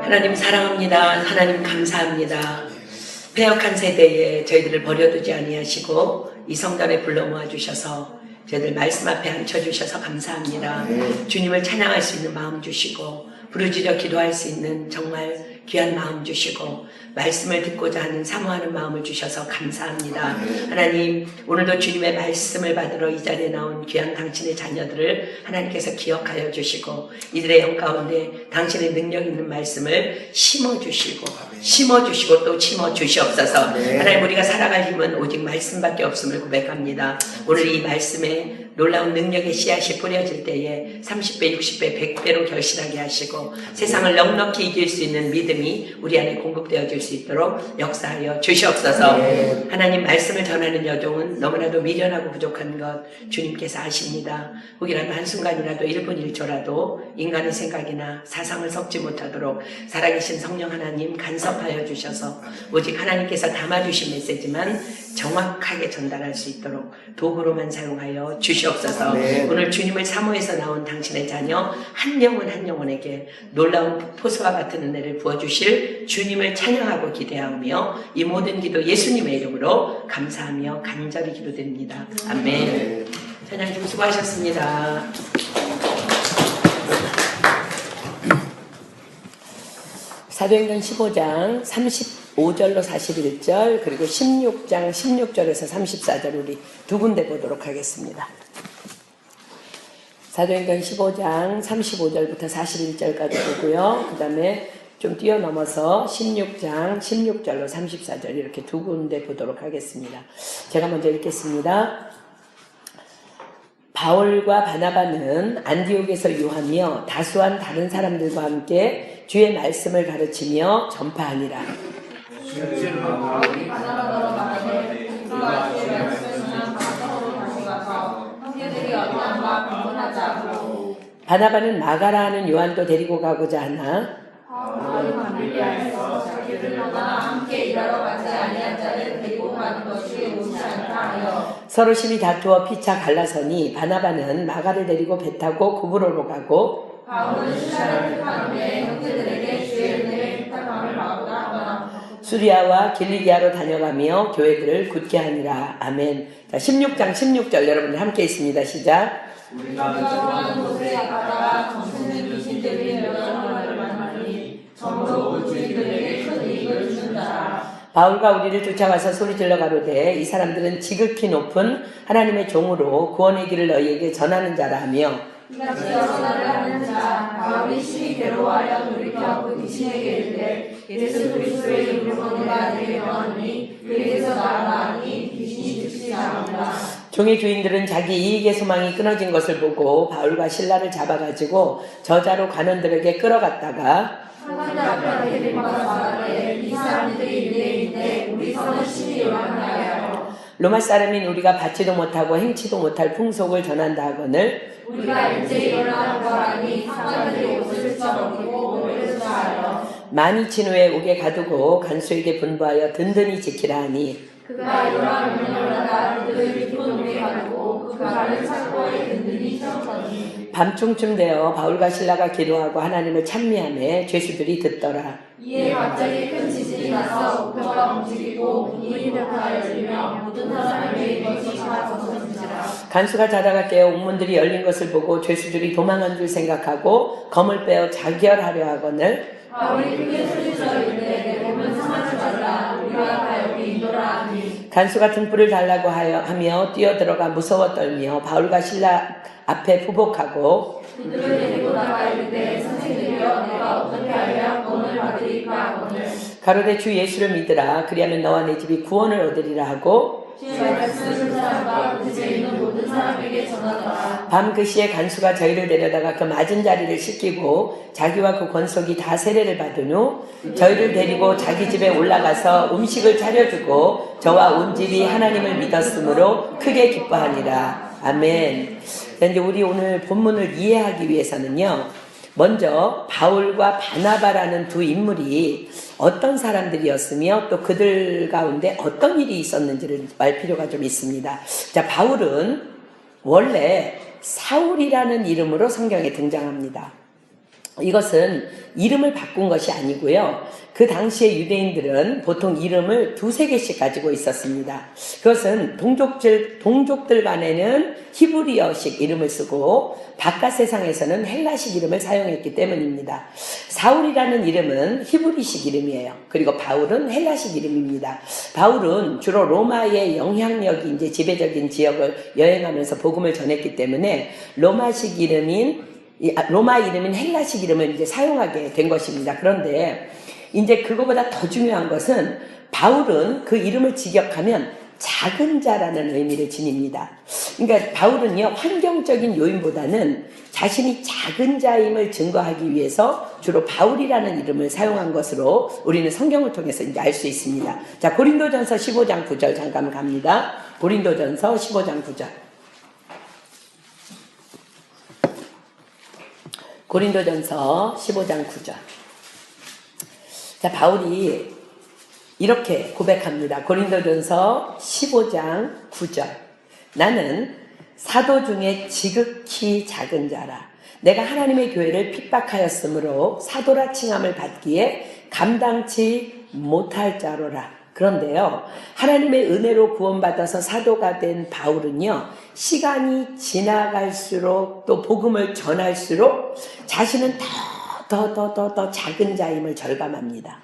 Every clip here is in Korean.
하나님 사랑합니다. 하나님 감사합니다. 패역한 세대에 저희들을 버려두지 아니하시고 이 성전에 불러 모아주셔서 저희들 말씀 앞에 앉혀주셔서 감사합니다. 주님을 찬양할 수 있는 마음 주시고 부르짖어 기도할 수 있는 정말 귀한 마음 주시고 말씀을 듣고자 하는 사모하는 마음을 주셔서 감사합니다. 하나님, 오늘도 주님의 말씀을 받으러 이 자리에 나온 귀한 당신의 자녀들을 하나님께서 기억하여 주시고 이들의 영 가운데 당신의 능력 있는 말씀을 심어주시고 또 심어주시옵소서. 하나님, 우리가 살아갈 힘은 오직 말씀밖에 없음을 고백합니다. 오늘 이 말씀에 놀라운 능력의 씨앗이 뿌려질 때에 30배, 60배, 100배로 결실하게 하시고 세상을 넉넉히 이길 수 있는 믿음이 우리 안에 공급되어질 수 있도록 역사하여 주시옵소서. 하나님, 말씀을 전하는 여종은 너무나도 미련하고 부족한 것 주님께서 아십니다. 혹이라도 한순간이라도 1분 1초라도 인간의 생각이나 사상을 섞지 못하도록 살아계신 성령 하나님 간섭하여 주셔서 오직 하나님께서 담아주신 메시지만 정확하게 전달할 수 있도록 도구로만 사용하여 주시옵소서. 오늘 주님을 사모해서 나온 당신의 자녀 한 영혼 한 영혼에게 놀라운 폭포수와 같은 은혜를 부어주실 주님을 찬양하고 기대하며 이 모든 기도 예수님의 이름으로 감사하며 간절히 기도드립니다. 아멘. 찬양 좀 수고하셨습니다. 사도행전 15장 35절로 41절 그리고 16장 16절에서 34절 우리 두 군데 보도록 하겠습니다. 사도행전 15장 35절부터 41절까지 보고요. 그 다음에 좀 뛰어넘어서 16장 16절로 34절 이렇게 두 군데 보도록 하겠습니다. 제가 먼저 읽겠습니다. 바울과 바나바는 안디옥에서 유하며 다수한 다른 사람들과 함께 주의 말씀을 가르치며 전파하니라. 바나바는 마가라 하는 요한도 데리고 가고자 하나 바울이 감리리아에서 자기를 보거나 함께 일하러 가지 아니한 자를 데리고 가는 것이 옳지 않다 하여 서로 심히 다투어 피차 갈라서니 바나바는 마가를 데리고 배 타고 구브로로 가고 바울은 신라를 택한 후에 형제들에게 주의 은혜를 부탁함을 받고자 하더라. 수리아와 길리기아로 다녀가며 교회들을 굳게 하니라. 아멘. 자, 16장 16절 여러분들 함께 있습니다. 시작. 우리가 좋아하는 곳에 가다가 정신된 귀신들이 여전을 만나니 전으로 온 주인들에게 큰 이익을 주는 자라. 바울과 우리를 쫓아가서 소리질러 가로되 이 사람들은 지극히 높은 하나님의 종으로 구원의 길을 너희에게 전하는 자라 하며 이같이 여러 날을 하는 자 바울이 심히 괴로워하여 돌이켜 그 귀신에게 이르되 예수 그리스도의 이름으로 내가 내게 명하노니 그에게서 나아가니 귀신이 즉시 나온다. 종의 주인들은 자기 이익의 소망이 끊어진 것을 보고 바울과 실라를 잡아가지고 저자로 관원들에게 끌어갔다가 한간대 앞에 데리고 가서 말하되 이 사람들이 유대인인데 우리 성을 심히 요란하여 로마 사람인 우리가 받지도 못하고 행치도 못할 풍속을 전한다 하거늘 우리가 일제 일어나는 거라니 사람들이 옷을 찢어버리고 몸을 찢어하여 많이 친 후에 옥에 가두고 간수에게 분부하여 든든히 지키라 하니 그가 이러한 명령을 받아 그들을 깊은 옥에 가두고 그 가를 창고에 든든히 채웠더니 밤중쯤 되어 바울과 실라가 기도하고 하나님을 찬미하며 죄수들이 듣더라. 이에 갑자기 큰 지진이 나서 옥토가 움직이고 문이 벽하여 열리며 모든 사람의 것이 다 젖어진지라. 간수가 자다가 깨어 옥문들이 열린 것을 보고 죄수들이 도망한 줄 생각하고 검을 빼어 자결하려 하거늘 바울이 크게 소리쳐 이르되 내 몸은 상하지 말라 우리가 다 여기 있노라 하니 간수가 등불을 달라고 하며 뛰어들어가 무서워 떨며 바울과 실라 앞에 부복하고 그들을 데리고 나가 이르되 선생님이여 내가 어떻게 하여 구원을 받으리까 하거늘 가로되 주 예수를 믿으라 그리하면 너와 내 집이 구원을 얻으리라 하고 주의 말씀을 듣는 사람과 그 집에 있는 모든 사람에게 전하더라. 밤 그 시에 간수가 저희를 데려다가 그 맞은 자리를 씻기고 자기와 그 권속이 다 세례를 받은 후 저희를 데리고 자기 집에 올라가서 음식을 차려주고 저와 온 집이 하나님을 믿었으므로 크게 기뻐하니라. 아멘. 이제 우리 오늘 본문을 이해하기 위해서는요. 먼저 바울과 바나바라는 두 인물이 어떤 사람들이었으며 또 그들 가운데 어떤 일이 있었는지를 알 필요가 좀 있습니다. 자, 바울은 원래 사울이라는 이름으로 성경에 등장합니다. 이것은 이름을 바꾼 것이 아니고요. 그 당시에 유대인들은 보통 이름을 2-3개씩 가지고 있었습니다. 그것은 동족들 간에는 히브리어식 이름을 쓰고 바깥 세상에서는 헬라식 이름을 사용했기 때문입니다. 사울이라는 이름은 히브리식 이름이에요. 그리고 바울은 헬라식 이름입니다. 바울은 주로 로마의 영향력이 이제 지배적인 지역을 여행하면서 복음을 전했기 때문에 로마 이름인 헬라식 이름을 이제 사용하게 된 것입니다. 그런데 이제 그거보다 더 중요한 것은 바울은 그 이름을 직역하면 작은 자라는 의미를 지닙니다. 그러니까 바울은요, 환경적인 요인보다는 자신이 작은 자임을 증거하기 위해서 주로 바울이라는 이름을 사용한 것으로 우리는 성경을 통해서 이제 알 수 있습니다. 자, 고린도전서 15장 9절 잠깐 갑니다. 고린도전서 15장 9절. 고린도전서 15장 9절. 자, 바울이 이렇게 고백합니다. 고린도전서 15장 9절. 나는 사도 중에 지극히 작은 자라. 내가 하나님의 교회를 핍박하였으므로 사도라 칭함을 받기에 감당치 못할 자로라. 그런데요, 하나님의 은혜로 구원받아서 사도가 된 바울은요, 시간이 지나갈수록 또 복음을 전할수록 자신은 더 작은 자임을 절감합니다.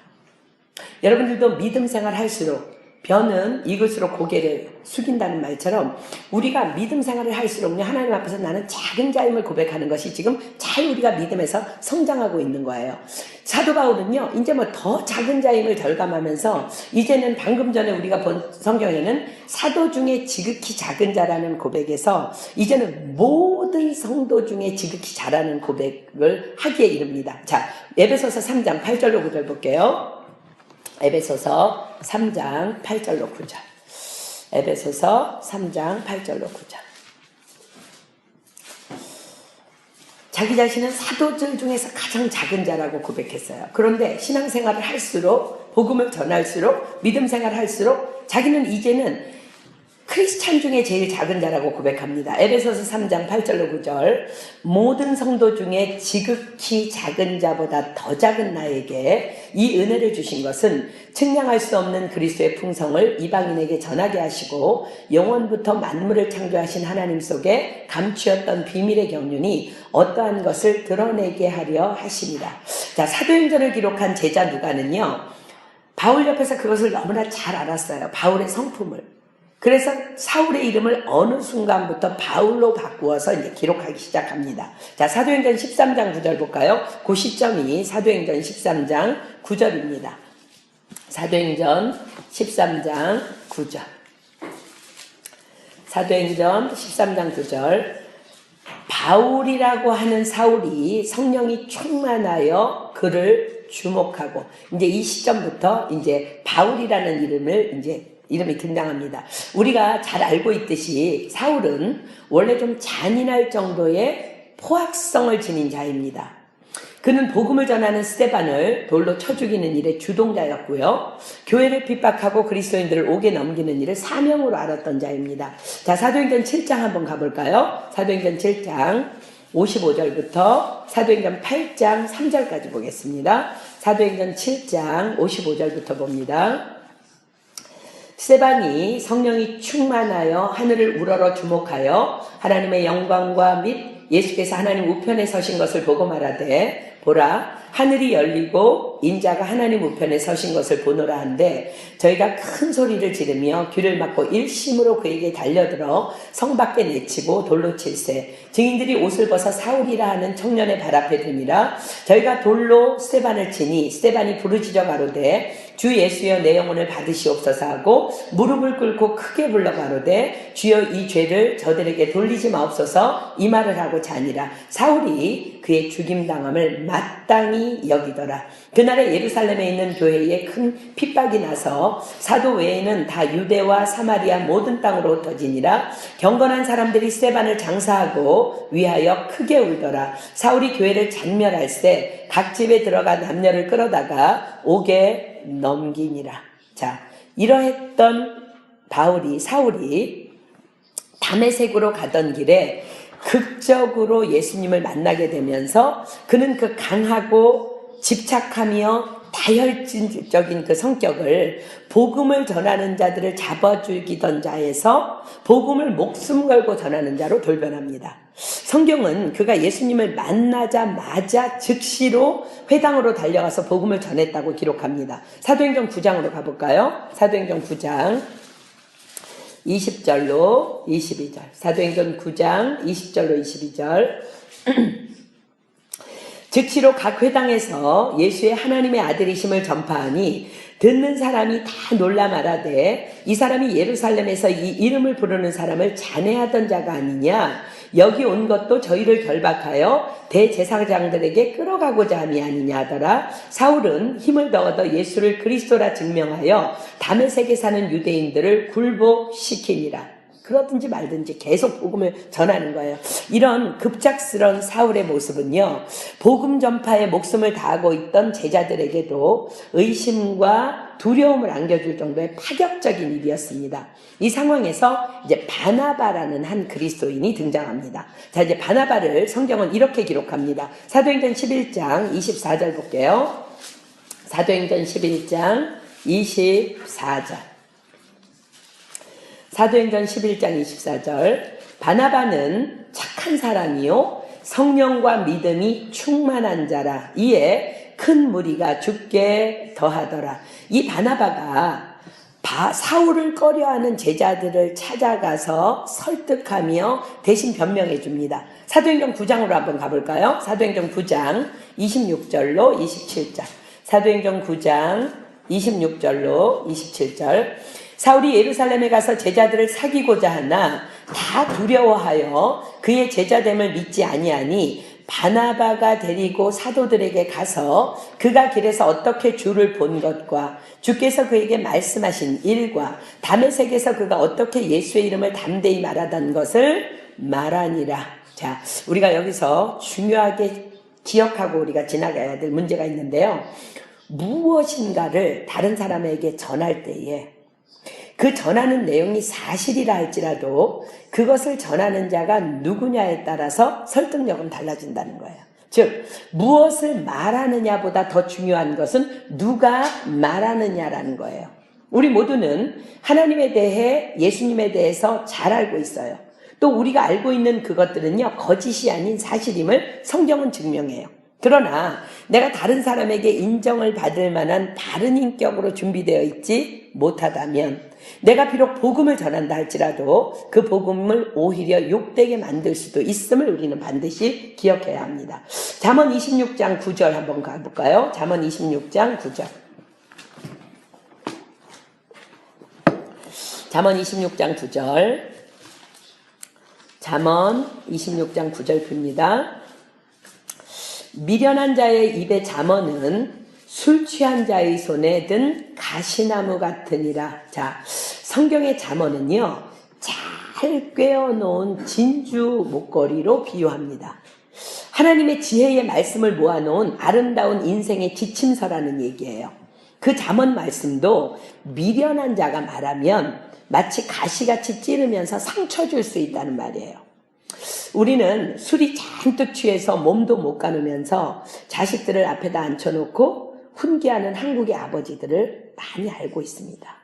여러분들도 믿음 생활 할수록 변은 익을수록 고개를 숙인다는 말처럼 우리가 믿음 생활을 할수록요, 하나님 앞에서 나는 작은 자임을 고백하는 것이 지금 잘 우리가 믿음에서 성장하고 있는 거예요. 사도 바울은요, 이제 뭐 더 작은 자임을 절감하면서 이제는 방금 전에 우리가 본 성경에는 사도 중에 지극히 작은 자라는 고백에서 이제는 모든 성도 중에 지극히 자라는 고백을 하기에 이릅니다. 자, 에베소서 3장 8절로 9절 볼게요. 에베소서 3장 8절로 9절. 에베소서 3장 8절로 9절. 자기 자신은 사도들 중에서 가장 작은 자라고 고백했어요. 그런데 신앙생활을 할수록, 복음을 전할수록, 믿음 생활을 할수록 자기는 이제는 크리스찬 중에 제일 작은 자라고 고백합니다. 에베소서 3장 8절로 9절. 모든 성도 중에 지극히 작은 자보다 더 작은 나에게 이 은혜를 주신 것은 측량할 수 없는 그리스도의 풍성을 이방인에게 전하게 하시고 영원부터 만물을 창조하신 하나님 속에 감추었던 비밀의 경륜이 어떠한 것을 드러내게 하려 하십니다. 자, 사도행전을 기록한 제자 누가는요, 바울 옆에서 그것을 너무나 잘 알았어요. 바울의 성품을. 그래서 사울의 이름을 어느 순간부터 바울로 바꾸어서 이제 기록하기 시작합니다. 자, 사도행전 13장 9절 볼까요? 그 시점이 사도행전 13장 9절입니다. 사도행전 13장 9절. 사도행전 13장 9절. 바울이라고 하는 사울이 성령이 충만하여 그를 주목하고, 이제 이 시점부터 이제 바울이라는 이름이 등장합니다. 우리가 잘 알고 있듯이 사울은 원래 좀 잔인할 정도의 포악성을 지닌 자입니다. 그는 복음을 전하는 스데반을 돌로 쳐 죽이는 일의 주동자였고요. 교회를 핍박하고 그리스도인들을 옥에 넘기는 일을 사명으로 알았던 자입니다. 자, 사도행전 7장 한번 가볼까요? 사도행전 7장 55절부터 사도행전 8장 3절까지 보겠습니다. 사도행전 7장 55절부터 봅니다. 스데반이 성령이 충만하여 하늘을 우러러 주목하여 하나님의 영광과 및 예수께서 하나님 우편에 서신 것을 보고 말하되, 보라, 하늘이 열리고 인자가 하나님 우편에 서신 것을 보노라 한데, 저희가 큰 소리를 지르며 귀를 막고 일심으로 그에게 달려들어 성 밖에 내치고 돌로 칠세. 증인들이 옷을 벗어 사울이라 하는 청년의 발 앞에 듭니다. 저희가 돌로 스데반을 치니 스데반이 부르짖어 가로되, 주 예수여 내 영혼을 받으시옵소서 하고 무릎을 꿇고 크게 불러 가로되, 주여 이 죄를 저들에게 돌리지 마옵소서 이 말을 하고 자니라. 사울이 그의 죽임당함을 마땅히 여기더라. 그날에 예루살렘에 있는 교회에 큰 핍박이 나서 사도 외에는 다 유대와 사마리아 모든 땅으로 흩어지니라. 경건한 사람들이 스데반을 장사하고 위하여 크게 울더라. 사울이 교회를 잔멸할세 각 집에 들어가 남녀를 끌어다가 옥에 넘기니라. 자, 이러했던 사울이 다메섹으로 가던 길에 극적으로 예수님을 만나게 되면서 그는 그 강하고 집착하며 다혈질적인 그 성격을 복음을 전하는 자들을 잡아주기던 자에서 복음을 목숨 걸고 전하는 자로 돌변합니다. 성경은 그가 예수님을 만나자마자 즉시로 회당으로 달려가서 복음을 전했다고 기록합니다. 사도행전 9장으로 가볼까요? 사도행전 9장 20절로 22절. 사도행전 9장 20절로 22절. 즉시로 각 회당에서 예수의 하나님의 아들이심을 전파하니 듣는 사람이 다 놀라 말하되 이 사람이 예루살렘에서 이 이름을 부르는 사람을 잔해하던 자가 아니냐, 여기 온 것도 저희를 결박하여 대제사장들에게 끌어가고자 함이 아니냐 하더라. 사울은 힘을 더 얻어 예수를 그리스도라 증명하여 다메섹에 사는 유대인들을 굴복시키니라. 그러든지 말든지 계속 복음을 전하는 거예요. 이런 급작스러운 사울의 모습은요, 복음 전파에 목숨을 다하고 있던 제자들에게도 의심과 두려움을 안겨줄 정도의 파격적인 일이었습니다. 이 상황에서 이제 바나바라는 한 그리스도인이 등장합니다. 자, 이제 바나바를 성경은 이렇게 기록합니다. 사도행전 11장 24절 볼게요. 사도행전 11장 24절. 사도행전 11장 24절. 바나바는 착한 사람이요 성령과 믿음이 충만한 자라. 이에 큰 무리가 죽게 더하더라. 이 바나바가 사울을 꺼려하는 제자들을 찾아가서 설득하며 대신 변명해 줍니다. 사도행전 9장으로 한번 가볼까요? 사도행전 9장 26절로 27절. 사도행전 9장 26절로 27절. 사울이 예루살렘에 가서 제자들을 사귀고자 하나 다 두려워하여 그의 제자됨을 믿지 아니하니 바나바가 데리고 사도들에게 가서 그가 길에서 어떻게 주를 본 것과 주께서 그에게 말씀하신 일과 다메섹에서 그가 어떻게 예수의 이름을 담대히 말하던 것을 말하니라. 자, 우리가 여기서 중요하게 기억하고 우리가 지나가야 될 문제가 있는데요. 무엇인가를 다른 사람에게 전할 때에 그 전하는 내용이 사실이라 할지라도 그것을 전하는 자가 누구냐에 따라서 설득력은 달라진다는 거예요. 즉, 무엇을 말하느냐보다 더 중요한 것은 누가 말하느냐라는 거예요. 우리 모두는 하나님에 대해, 예수님에 대해서 잘 알고 있어요. 또 우리가 알고 있는 그것들은요, 거짓이 아닌 사실임을 성경은 증명해요. 그러나 내가 다른 사람에게 인정을 받을 만한 바른 인격으로 준비되어 있지 못하다면 내가 비록 복음을 전한다 할지라도 그 복음을 오히려 욕되게 만들 수도 있음을 우리는 반드시 기억해야 합니다. 잠언 26장 9절 한번 가볼까요? 잠언 26장 9절. 잠언 26장 9절. 잠언 26장 9절 봅니다. 미련한 자의 입의 잠언은 술 취한 자의 손에 든 가시나무 같으니라. 자, 성경의 잠언은요, 잘 꿰어놓은 진주 목걸이로 비유합니다. 하나님의 지혜의 말씀을 모아놓은 아름다운 인생의 지침서라는 얘기예요. 그 잠언 말씀도 미련한 자가 말하면 마치 가시같이 찌르면서 상처 줄 수 있다는 말이에요. 우리는 술이 잔뜩 취해서 몸도 못 가누면서 자식들을 앞에다 앉혀놓고 훈계하는 한국의 아버지들을 많이 알고 있습니다.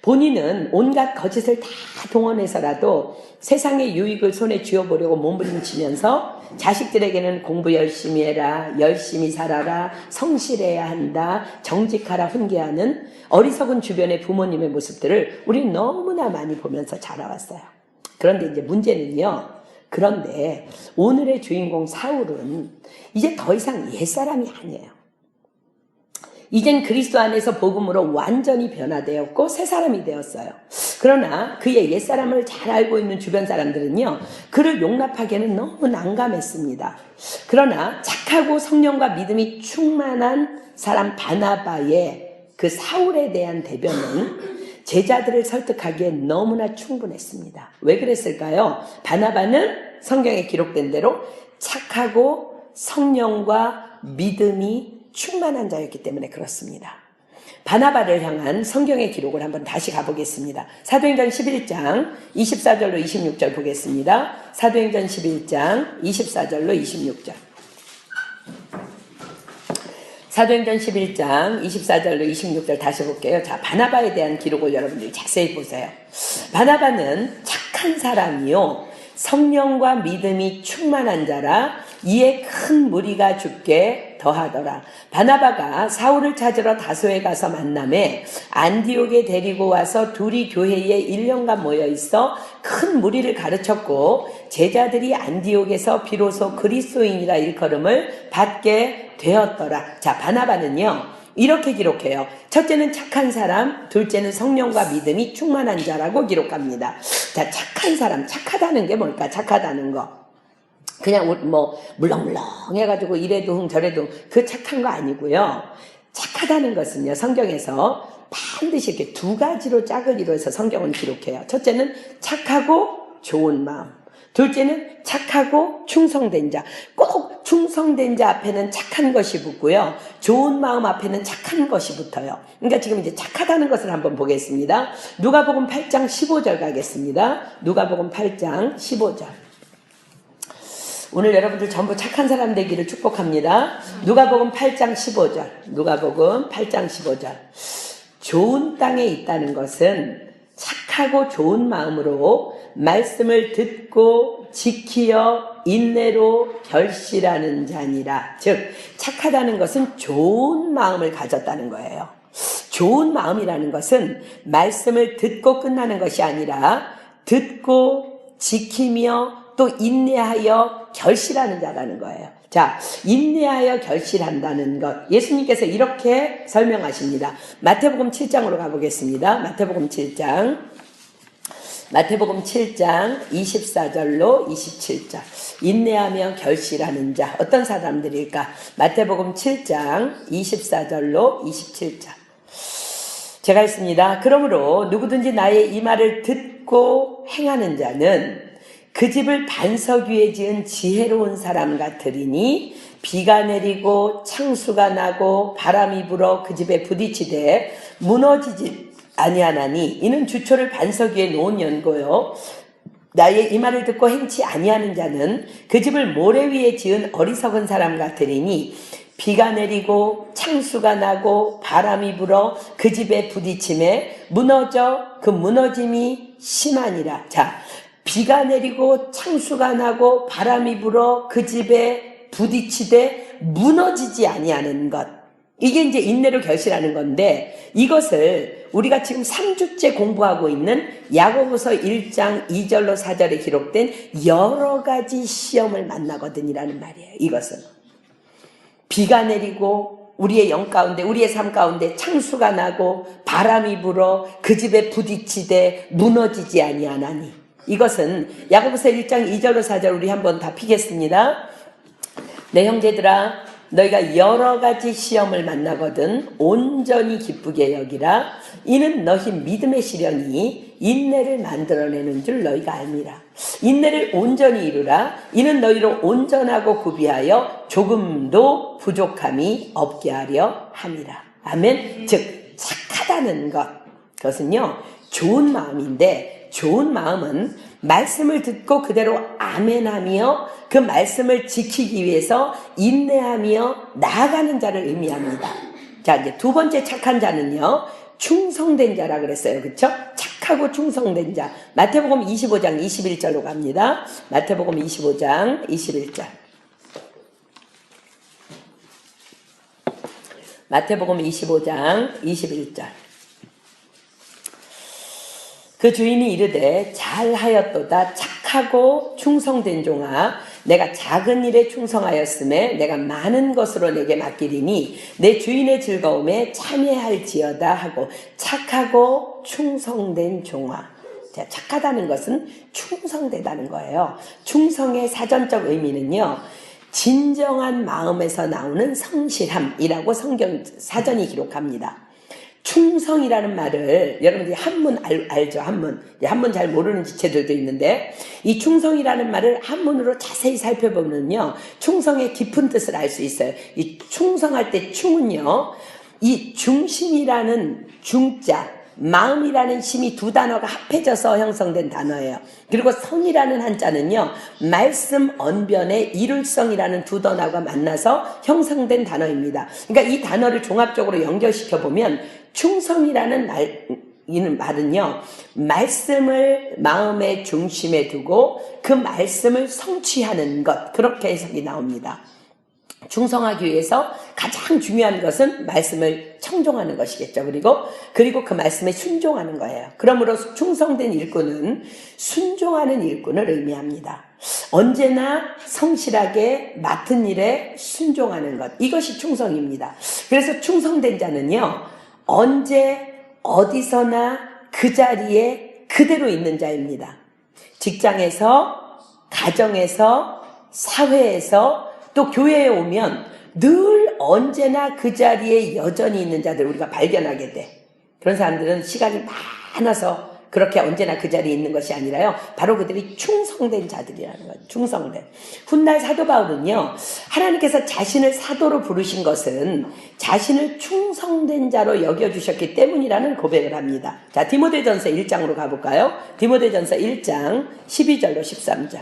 본인은 온갖 거짓을 다 동원해서라도 세상의 유익을 손에 쥐어보려고 몸부림치면서 자식들에게는 공부 열심히 해라, 열심히 살아라, 성실해야 한다, 정직하라 훈계하는 어리석은 주변의 부모님의 모습들을 우리는 너무나 많이 보면서 자라왔어요. 그런데 이제 문제는요, 그런데 오늘의 주인공 사울은 이제 더 이상 옛사람이 아니에요. 이젠 그리스도 안에서 복음으로 완전히 변화되었고 새 사람이 되었어요. 그러나 그의 옛사람을 잘 알고 있는 주변 사람들은요, 그를 용납하기에는 너무 난감했습니다. 그러나 착하고 성령과 믿음이 충만한 사람 바나바의 그 사울에 대한 대변은 제자들을 설득하기에 너무나 충분했습니다. 왜 그랬을까요? 바나바는 성경에 기록된 대로 착하고 성령과 믿음이 충만한 자였기 때문에 그렇습니다. 바나바를 향한 성경의 기록을 한번 다시 가보겠습니다. 사도행전 11장 24절로 26절 보겠습니다. 사도행전 11장 24절로 26절. 사도행전 11장 24절로 26절 다시 볼게요. 자, 바나바에 대한 기록을 여러분들이 자세히 보세요. 바나바는 착한 사람이요 성령과 믿음이 충만한 자라 이에 큰 무리가 죽게 더하더라. 바나바가 사울을 찾으러 다소에 가서 만남에 안디옥에 데리고 와서 둘이 교회에 1년간 모여 있어 큰 무리를 가르쳤고 제자들이 안디옥에서 비로소 그리스도인이라 일컬음을 받게 되었더라. 자, 바나바는요 이렇게 기록해요. 첫째는 착한 사람, 둘째는 성령과 믿음이 충만한 자라고 기록합니다. 자, 착한 사람, 착하다는 게 뭘까? 착하다는 거. 그냥 뭐 물렁물렁 해가지고 이래도 흥 저래도 흥 그 착한 거 아니고요. 착하다는 것은요 성경에서 반드시 이렇게 두 가지로 짝을 이루어서 성경은 기록해요. 첫째는 착하고 좋은 마음, 둘째는 착하고 충성된 자. 꼭 충성된 자 앞에는 착한 것이 붙고요 좋은 마음 앞에는 착한 것이 붙어요. 그러니까 지금 이제 착하다는 것을 한번 보겠습니다. 누가복음 8장 15절 가겠습니다. 누가복음 8장 15절. 오늘 여러분들 전부 착한 사람 되기를 축복합니다. 누가복음 8장 15절. 누가복음 8장 15절. 좋은 땅에 있다는 것은 착하고 좋은 마음으로 말씀을 듣고 지키어 인내로 결실하는 자니라. 즉 착하다는 것은 좋은 마음을 가졌다는 거예요. 좋은 마음이라는 것은 말씀을 듣고 끝나는 것이 아니라 듣고 지키며 또 인내하여 결실하는 자라는 거예요. 자, 인내하여 결실한다는 것. 예수님께서 이렇게 설명하십니다. 마태복음 7장으로 가보겠습니다. 마태복음 7장 24절로 27절. 인내하며 결실하는 자. 어떤 사람들일까? 마태복음 7장 24절로 27절. 제가 했습니다. 그러므로 누구든지 나의 이 말을 듣고 행하는 자는 그 집을 반석 위에 지은 지혜로운 사람 같으리니 비가 내리고 창수가 나고 바람이 불어 그 집에 부딪히되 무너지지 아니하나니 이는 주초를 반석 위에 놓은 연고요. 나의 이 말을 듣고 행치 아니하는 자는 그 집을 모래 위에 지은 어리석은 사람 같으리니 비가 내리고 창수가 나고 바람이 불어 그 집에 부딪힘에 무너져 그 무너짐이 심하니라. 자, 비가 내리고 창수가 나고 바람이 불어 그 집에 부딪히되 무너지지 아니하는 것. 이게 이제 인내로 결실하는 건데 이것을 우리가 지금 3주째 공부하고 있는 야고보서 1장 2절로 4절에 기록된 여러 가지 시험을 만나거든이라는 말이에요. 이것은 비가 내리고 우리의 영 가운데 우리의 삶 가운데 창수가 나고 바람이 불어 그 집에 부딪히되 무너지지 아니하나니 이것은 야고보서 1장 2절로 4절 우리 한번 다 피겠습니다. 내 형제들아 너희가 여러 가지 시험을 만나거든 온전히 기쁘게 여기라. 이는 너희 믿음의 시련이 인내를 만들어내는 줄 너희가 알미라. 인내를 온전히 이루라. 이는 너희로 온전하고 구비하여 조금도 부족함이 없게 하려 함이라. 아멘. 즉 착하다는 것, 그것은요 좋은 마음인데 좋은 마음은 말씀을 듣고 그대로 아멘하며 그 말씀을 지키기 위해서 인내하며 나아가는 자를 의미합니다. 자, 이제 두 번째 착한 자는요 충성된 자라 그랬어요. 그렇죠? 착하고 충성된 자. 마태복음 25장 21절로 갑니다. 마태복음 25장 21절. 마태복음 25장 21절. 그 주인이 이르되 잘하였도다 착하고 충성된 종아 내가 작은 일에 충성하였음에 내가 많은 것으로 내게 맡기리니 내 주인의 즐거움에 참여할지어다 하고 착하고 충성된 종아. 자, 착하다는 것은 충성되다는 거예요. 충성의 사전적 의미는요 진정한 마음에서 나오는 성실함이라고 성경 사전이 기록합니다. 충성이라는 말을 여러분들이 한문 알죠? 한문 잘 모르는 지체들도 있는데 이 충성이라는 말을 한문으로 자세히 살펴보면요 충성의 깊은 뜻을 알 수 있어요. 이 충성할 때 충은요 이 중심이라는 중자, 마음이라는 심이 두 단어가 합해져서 형성된 단어예요. 그리고 성이라는 한자는요, 말씀 언변의 일울성이라는 두 단어가 만나서 형성된 단어입니다. 그러니까 이 단어를 종합적으로 연결시켜 보면 충성이라는 말은요, 말씀을 마음의 중심에 두고 그 말씀을 성취하는 것, 그렇게 해석이 나옵니다. 충성하기 위해서 가장 중요한 것은 말씀을 청종하는 것이겠죠. 그리고 그 말씀에 순종하는 거예요. 그러므로 충성된 일꾼은 순종하는 일꾼을 의미합니다. 언제나 성실하게 맡은 일에 순종하는 것, 이것이 충성입니다. 그래서 충성된 자는요, 언제 어디서나 그 자리에 그대로 있는 자입니다. 직장에서, 가정에서, 사회에서, 또 교회에 오면 늘 언제나 그 자리에 여전히 있는 자들 우리가 발견하게 돼. 그런 사람들은 시간이 많아서 그렇게 언제나 그 자리에 있는 것이 아니라요, 바로 그들이 충성된 자들이라는 거예요. 충성된. 훗날 사도 바울은요, 하나님께서 자신을 사도로 부르신 것은 자신을 충성된 자로 여겨주셨기 때문이라는 고백을 합니다. 자, 디모데전서 1장으로 가볼까요? 디모데전서 1장 12절로 13장.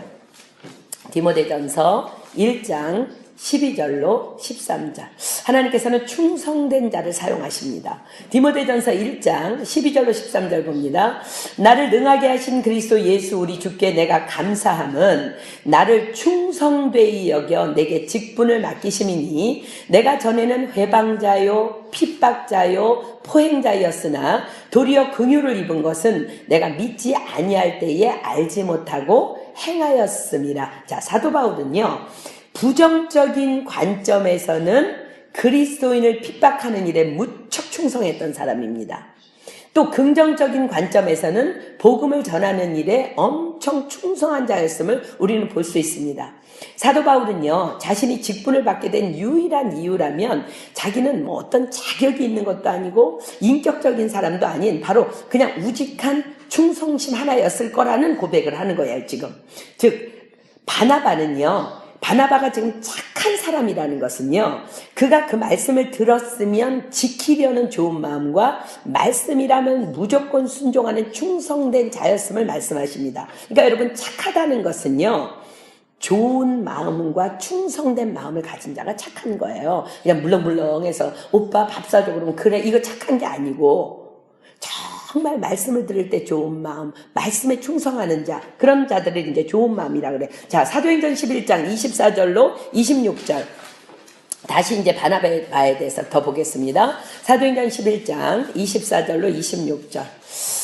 디모데전서 1장 12절로 13절. 하나님께서는 충성된 자를 사용하십니다. 디모데전서 1장 12절로 13절 봅니다. 나를 능하게 하신 그리스도 예수 우리 주께 내가 감사함은 나를 충성되이 여겨 내게 직분을 맡기심이니 내가 전에는 회방자요 핍박자요 포행자였으나 도리어 긍휼을 입은 것은 내가 믿지 아니할 때에 알지 못하고 행하였음이라. 자, 사도 바울은요, 부정적인 관점에서는 그리스도인을 핍박하는 일에 무척 충성했던 사람입니다. 또 긍정적인 관점에서는 복음을 전하는 일에 엄청 충성한 자였음을 우리는 볼 수 있습니다. 사도 바울은요, 자신이 직분을 받게 된 유일한 이유라면 자기는 뭐 어떤 자격이 있는 것도 아니고 인격적인 사람도 아닌 바로 그냥 우직한 충성심 하나였을 거라는 고백을 하는 거예요, 지금. 즉, 바나바가 지금 착한 사람이라는 것은요, 그가 그 말씀을 들었으면 지키려는 좋은 마음과 말씀이라면 무조건 순종하는 충성된 자였음을 말씀하십니다. 그러니까 여러분, 착하다는 것은요, 좋은 마음과 충성된 마음을 가진 자가 착한 거예요. 그냥 물렁물렁해서 오빠 밥 사줘 그러면 그래, 이거 착한 게 아니고 정말 말씀을 들을 때 좋은 마음, 말씀에 충성하는 자, 그런 자들을 이제 좋은 마음이라 그래. 자, 사도행전 11장 24절로 26절. 다시 이제 바나바에 대해서 더 보겠습니다. 사도행전 11장 24절로 26절.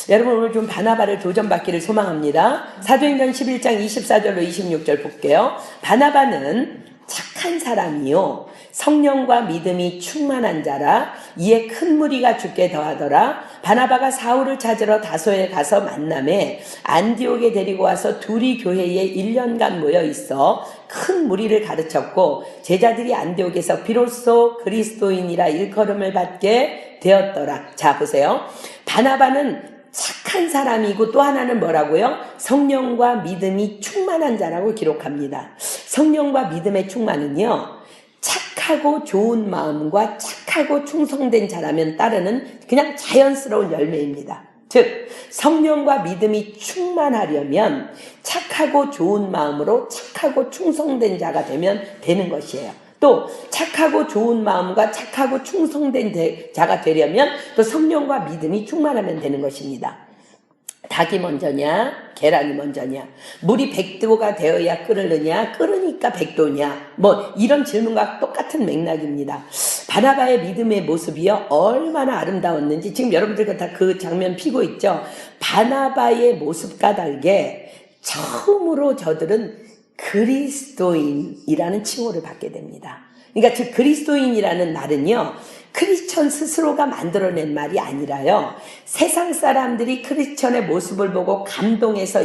여러분, 오늘 좀 바나바를 도전받기를 소망합니다. 사도행전 11장 24절로 26절 볼게요. 바나바는 착한 사람이요, 성령과 믿음이 충만한 자라. 이에 큰 무리가 죽게 더하더라. 바나바가 사울을 찾으러 다소에 가서 만남에 안디옥에 데리고 와서 둘이 교회에 1년간 모여 있어 큰 무리를 가르쳤고, 제자들이 안디옥에서 비로소 그리스도인이라 일컬음을 받게 되었더라. 자, 보세요. 바나바는 착한 사람이고 또 하나는 뭐라고요? 성령과 믿음이 충만한 자라고 기록합니다. 성령과 믿음의 충만은요, 착하고 좋은 마음과 착하고 충성된 자라면 따르는 그냥 자연스러운 열매입니다. 즉, 성령과 믿음이 충만하려면 착하고 좋은 마음으로 착하고 충성된 자가 되면 되는 것이에요. 또 착하고 좋은 마음과 착하고 충성된 자가 되려면 또 성령과 믿음이 충만하면 되는 것입니다. 닭이 먼저냐, 계란이 먼저냐, 물이 100도가 되어야 끓으느냐, 끓으니까 100도냐, 뭐 이런 질문과 똑같은 맥락입니다. 바나바의 믿음의 모습이요, 얼마나 아름다웠는지 지금 여러분들 다 그 장면 피고 있죠. 바나바의 모습과 달게 처음으로 저들은 그리스도인이라는 칭호를 받게 됩니다. 그러니까 즉 그리스도인이라는 말은요, 크리스천 스스로가 만들어낸 말이 아니라요, 세상 사람들이 크리스천의 모습을 보고 감동해서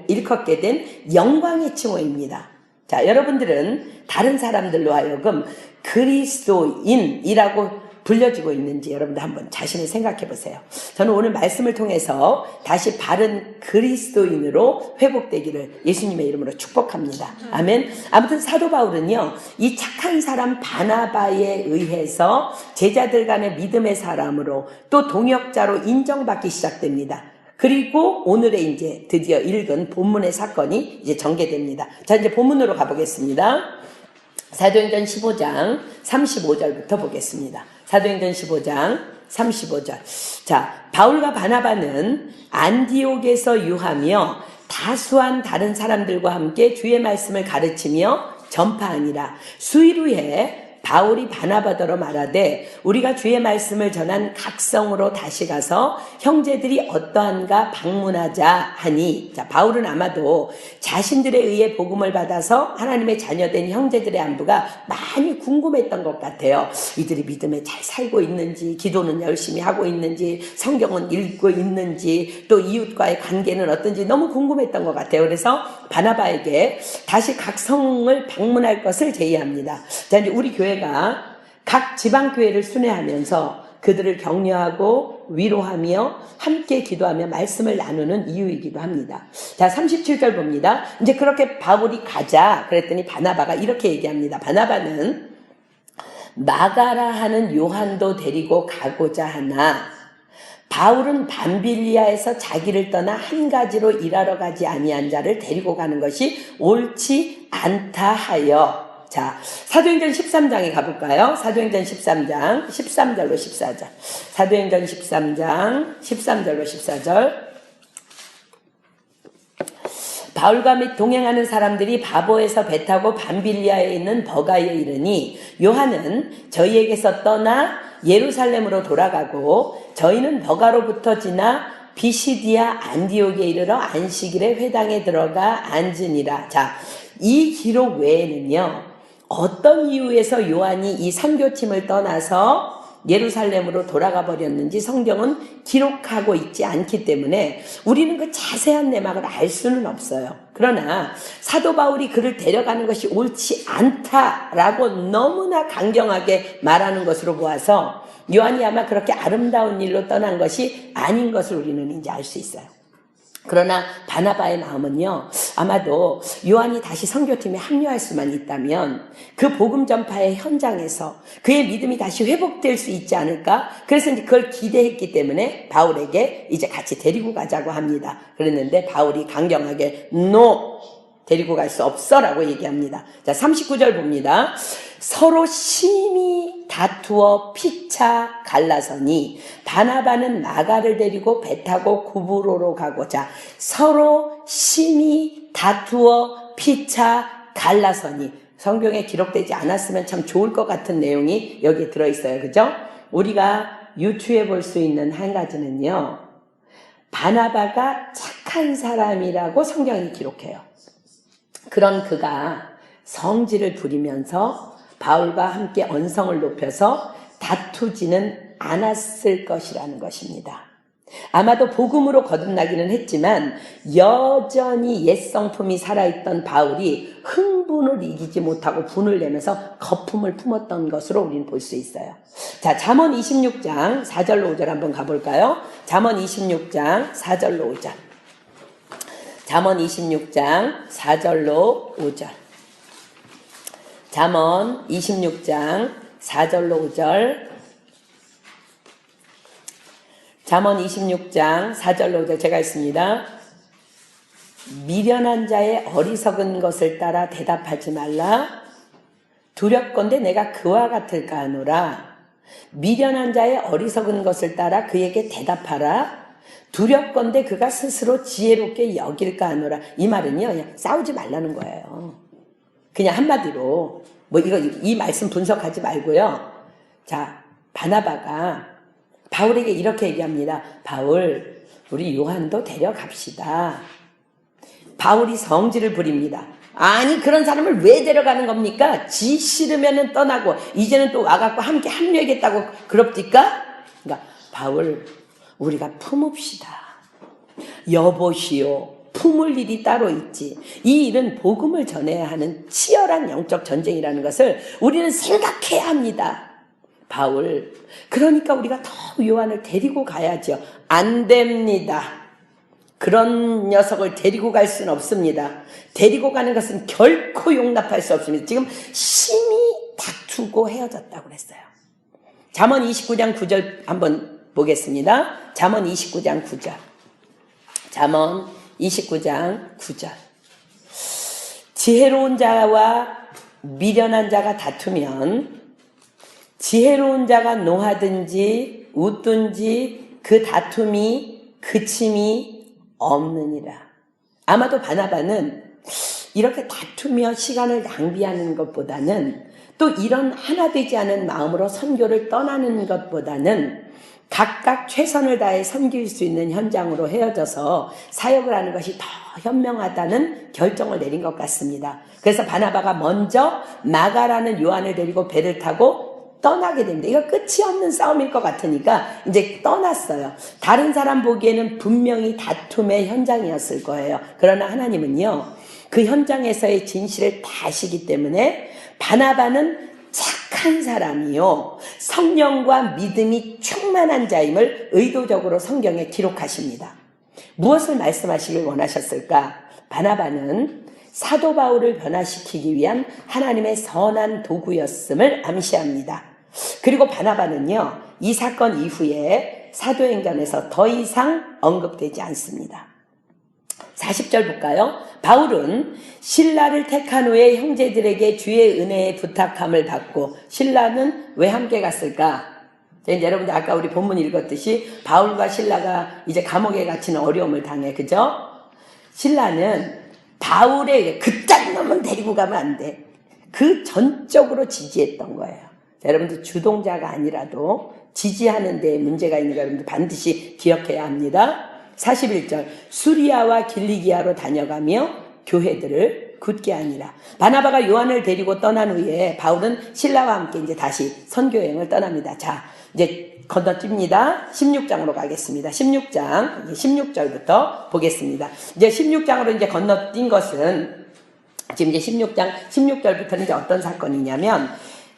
일컫게 된 영광의 칭호입니다. 자, 여러분들은 다른 사람들로 하여금 그리스도인이라고 불려지고 있는지 여러분들 한번 자신을 생각해 보세요. 저는 오늘 말씀을 통해서 다시 바른 그리스도인으로 회복되기를 예수님의 이름으로 축복합니다. 아멘. 아무튼 사도 바울은요, 이 착한 사람 바나바에 의해서 제자들 간의 믿음의 사람으로 또 동역자로 인정받기 시작됩니다. 그리고 오늘의 이제 드디어 읽은 본문의 사건이 이제 전개됩니다. 자, 이제 본문으로 가보겠습니다. 사도행전 15장 35절부터 보겠습니다. 사도행전 15장 35절. 자, 바울과 바나바는 안디옥에서 유하며 다수한 다른 사람들과 함께 주의 말씀을 가르치며 전파하니라. 수일 후에 바울이 바나바더러 말하되 우리가 주의 말씀을 전한 각 성으로 다시 가서 형제들이 어떠한가 방문하자 하니, 자, 바울은 아마도 자신들에 의해 복음을 받아서 하나님의 자녀된 형제들의 안부가 많이 궁금했던 것 같아요. 이들이 믿음에 잘 살고 있는지, 기도는 열심히 하고 있는지, 성경은 읽고 있는지, 또 이웃과의 관계는 어떤지 너무 궁금했던 것 같아요. 그래서 바나바에게 다시 각 성을 방문할 것을 제의합니다. 자, 이제 우리 교회가 각 지방교회를 순회하면서 그들을 격려하고 위로하며 함께 기도하며 말씀을 나누는 이유이기도 합니다. 자, 37절 봅니다. 이제 그렇게 바울이 가자 그랬더니 바나바가 이렇게 얘기합니다. 바나바는 마가라 하는 요한도 데리고 가고자 하나 바울은 밤빌리아에서 자기를 떠나 한 가지로 일하러 가지 아니한 자를 데리고 가는 것이 옳지 않다 하여. 자, 사도행전 13장에 가볼까요? 사도행전 13장 13절로 14절. 사도행전 13장 13절로 14절. 바울과 및 동행하는 사람들이 바보에서 배 타고 밤빌리아에 있는 버가에 이르니 요한은 저희에게서 떠나 예루살렘으로 돌아가고 저희는 버가로부터 지나 비시디아 안디옥에 이르러 안식일에 회당에 들어가 앉으니라. 자, 이 기록 외에는요, 어떤 이유에서 요한이 이 선교팀을 떠나서 예루살렘으로 돌아가 버렸는지 성경은 기록하고 있지 않기 때문에 우리는 그 자세한 내막을 알 수는 없어요. 그러나 사도 바울이 그를 데려가는 것이 옳지 않다라고 너무나 강경하게 말하는 것으로 보아서 요한이 아마 그렇게 아름다운 일로 떠난 것이 아닌 것을 우리는 이제 알 수 있어요. 그러나 바나바의 마음은요, 아마도 요한이 다시 선교팀에 합류할 수만 있다면 그 복음 전파의 현장에서 그의 믿음이 다시 회복될 수 있지 않을까? 그래서 이제 그걸 기대했기 때문에 바울에게 이제 같이 데리고 가자고 합니다. 그랬는데 바울이 강경하게 NO! 데리고 갈 수 없어 라고 얘기합니다. 자, 39절 봅니다. 서로 심히 다투어 피차 갈라서니 바나바는 마가를 데리고 배 타고 구브로로 가고자. 서로 심히 다투어 피차 갈라서니. 성경에 기록되지 않았으면 참 좋을 것 같은 내용이 여기에 들어있어요. 그죠? 우리가 유추해 볼 수 있는 한 가지는요, 바나바가 착한 사람이라고 성경이 기록해요. 그런 그가 성질을 부리면서 바울과 함께 언성을 높여서 다투지는 않았을 것이라는 것입니다. 아마도 복음으로 거듭나기는 했지만 여전히 옛 성품이 살아있던 바울이 흥분을 이기지 못하고 분을 내면서 거품을 품었던 것으로 우리는 볼 수 있어요. 자, 잠언 26장 4절로 5절 한번 가볼까요? 잠언 26장 4절로 5절. 잠언 26장 4절로 5절. 잠언 26장 4절로 5절. 잠언 26장 4절로 5절 제가 읽습니다. 미련한 자의 어리석은 것을 따라 대답하지 말라. 두렵건대 내가 그와 같을까 하노라. 미련한 자의 어리석은 것을 따라 그에게 대답하라. 두렵건대 그가 스스로 지혜롭게 여길까 하노라. 이 말은요, 그냥 싸우지 말라는 거예요. 그냥 한마디로 이 말씀 분석하지 말고요. 자, 바나바가 바울에게 이렇게 얘기합니다. 바울, 우리 요한도 데려갑시다. 바울이 성질을 부립니다. 아니, 그런 사람을 왜 데려가는 겁니까? 지 싫으면 떠나고 이제는 또 와갖고 함께 합류하겠다고 그럽니까? 그러니까 바울, 우리가 품읍시다. 여보시오. 품을 일이 따로 있지. 이 일은 복음을 전해야 하는 치열한 영적 전쟁이라는 것을 우리는 생각해야 합니다. 바울. 그러니까 우리가 더 요한을 데리고 가야죠. 안 됩니다. 그런 녀석을 데리고 갈 수는 없습니다. 데리고 가는 것은 결코 용납할 수 없습니다. 지금 심히 다투고 헤어졌다고 그랬어요. 잠언 29장 9절 한번 보겠습니다. 잠언 29장 9절. 잠언 29장 9절. 지혜로운 자와 미련한 자가 다투면 지혜로운 자가 노하든지 웃든지 그 다툼이 그침이 없느니라. 아마도 바나바는 이렇게 다투며 시간을 낭비하는 것보다는 또 이런 하나 되지 않은 마음으로 선교를 떠나는 것보다는 각각 최선을 다해 섬길 수 있는 현장으로 헤어져서 사역을 하는 것이 더 현명하다는 결정을 내린 것 같습니다. 그래서 바나바가 먼저 마가라는 요한을 데리고 배를 타고 떠나게 됩니다. 이거 끝이 없는 싸움일 것 같으니까 이제 떠났어요. 다른 사람 보기에는 분명히 다툼의 현장이었을 거예요. 그러나 하나님은요, 그 현장에서의 진실을 다 아시기 때문에 바나바는 착한 사람이요, 성령과 믿음이 충만한 자임을 의도적으로 성경에 기록하십니다. 무엇을 말씀하시길 원하셨을까? 바나바는 사도 바울을 변화시키기 위한 하나님의 선한 도구였음을 암시합니다. 그리고 바나바는요, 이 사건 이후에 사도행전에서 더 이상 언급되지 않습니다. 40절 볼까요? 바울은 실라를 택한 후에 형제들에게 주의 은혜의 부탁함을 받고, 실라는 왜 함께 갔을까? 이제 여러분들 아까 우리 본문 읽었듯이 바울과 실라가 이제 감옥에 갇히는 어려움을 당해, 그죠? 실라는 바울의 그딴 놈은 데리고 가면 안 돼, 그 전적으로 지지했던 거예요. 여러분들 주동자가 아니라도 지지하는 데에 문제가 있는 거 여러분들 반드시 기억해야 합니다. 41절, 수리아와 길리기아로 다녀가며 교회들을 굳게 하니라. 바나바가 요한을 데리고 떠난 후에 바울은 실라와 함께 이제 다시 선교여행을 떠납니다. 자, 이제 건너뜁니다. 16장으로 가겠습니다. 16장, 16절부터 보겠습니다. 이제 16장으로 이제 건너뛴 것은, 지금 이제 16장 16절부터는 이제 어떤 사건이냐면,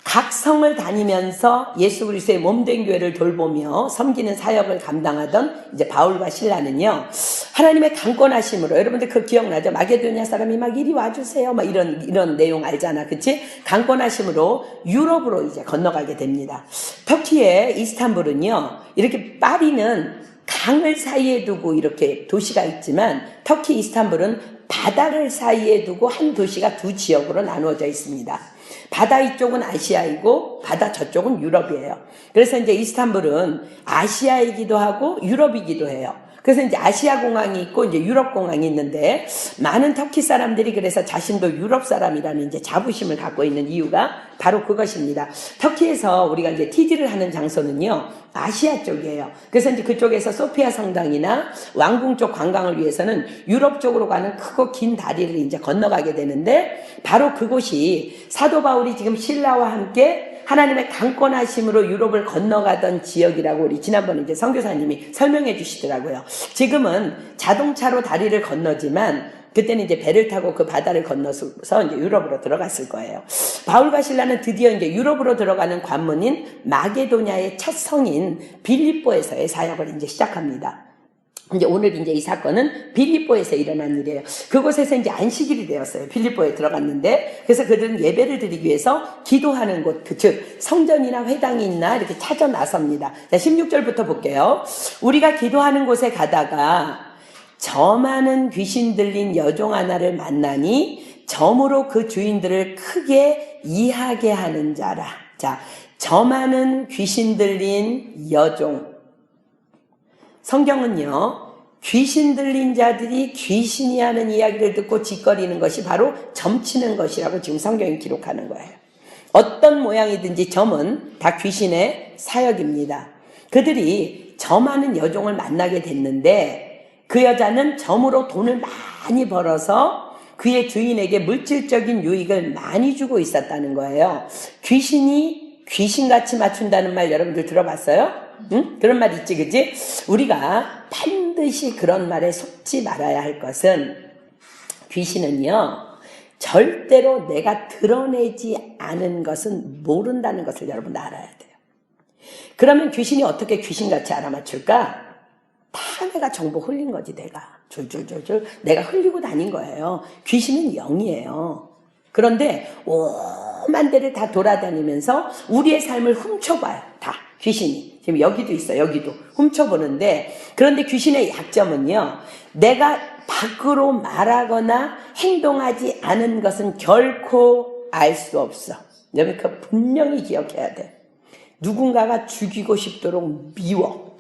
각 성을 다니면서 예수 그리스도의 몸된 교회를 돌보며 섬기는 사역을 감당하던 이제 바울과 실라는요, 하나님의 강권하심으로, 여러분들 그 기억나죠? 마게도냐 사람이 막 이리 와주세요, 막 이런 내용 알잖아, 그치? 강권하심으로 유럽으로 이제 건너가게 됩니다. 터키의 이스탄불은요, 이렇게 파리는 강을 사이에 두고 이렇게 도시가 있지만, 터키 이스탄불은 바다를 사이에 두고 한 도시가 두 지역으로 나누어져 있습니다. 바다 이쪽은 아시아이고 바다 저쪽은 유럽이에요. 그래서 이제 이스탄불은 아시아이기도 하고 유럽이기도 해요. 그래서 이제 아시아 공항이 있고 이제 유럽 공항이 있는데, 많은 터키 사람들이 그래서 자신도 유럽 사람이라는 이제 자부심을 갖고 있는 이유가 바로 그것입니다. 터키에서 우리가 이제 TD를 하는 장소는요, 아시아 쪽이에요. 그래서 이제 그쪽에서 소피아 성당이나 왕궁 쪽 관광을 위해서는 유럽 쪽으로 가는 크고 긴 다리를 이제 건너가게 되는데, 바로 그곳이 사도 바울이 지금 실라와 함께 하나님의 강권하심으로 유럽을 건너가던 지역이라고 우리 지난번에 이제 선교사님이 설명해 주시더라고요. 지금은 자동차로 다리를 건너지만 그때는 이제 배를 타고 그 바다를 건너서 이제 유럽으로 들어갔을 거예요. 바울과 실라는 드디어 이제 유럽으로 들어가는 관문인 마게도냐의 첫 성인 빌립보에서의 사역을 이제 시작합니다. 이제 오늘 이제 이 사건은 빌립보에서 일어난 일이에요. 그곳에서 이제 안식일이 되었어요. 빌립보에 들어갔는데, 그래서 그들은 예배를 드리기 위해서 기도하는 곳, 즉 성전이나 회당이 있나 이렇게 찾아 나섭니다. 자, 16절부터 볼게요. 우리가 기도하는 곳에 가다가 저 많은 귀신 들린 여종 하나를 만나니 점으로 그 주인들을 크게 이하게 하는 자라. 자, 저 많은 귀신 들린 여종. 성경은요, 귀신 들린 자들이 귀신이 하는 이야기를 듣고 짓거리는 것이 바로 점치는 것이라고 지금 성경이 기록하는 거예요. 어떤 모양이든지 점은 다 귀신의 사역입니다. 그들이 저 많은 여종을 만나게 됐는데, 그 여자는 점으로 돈을 많이 벌어서 그의 주인에게 물질적인 유익을 많이 주고 있었다는 거예요. 귀신이 귀신같이 맞춘다는 말 여러분들 들어봤어요? 응? 그런 말 있지, 그치? 우리가 반드시 그런 말에 속지 말아야 할 것은, 귀신은요, 절대로 내가 드러내지 않은 것은 모른다는 것을 여러분 알아야 돼요. 그러면 귀신이 어떻게 귀신같이 알아맞힐까? 다 내가 정보 흘린 거지, 내가. 줄줄줄줄 내가 흘리고 다닌 거예요. 귀신은 영이에요. 그런데 오만 대를 다 돌아다니면서 우리의 삶을 훔쳐봐요. 다 귀신이. 지금 여기도 있어, 여기도 훔쳐보는데, 그런데 귀신의 약점은요, 내가 밖으로 말하거나 행동하지 않은 것은 결코 알 수 없어. 여러분 그 분명히 기억해야 돼. 누군가가 죽이고 싶도록 미워.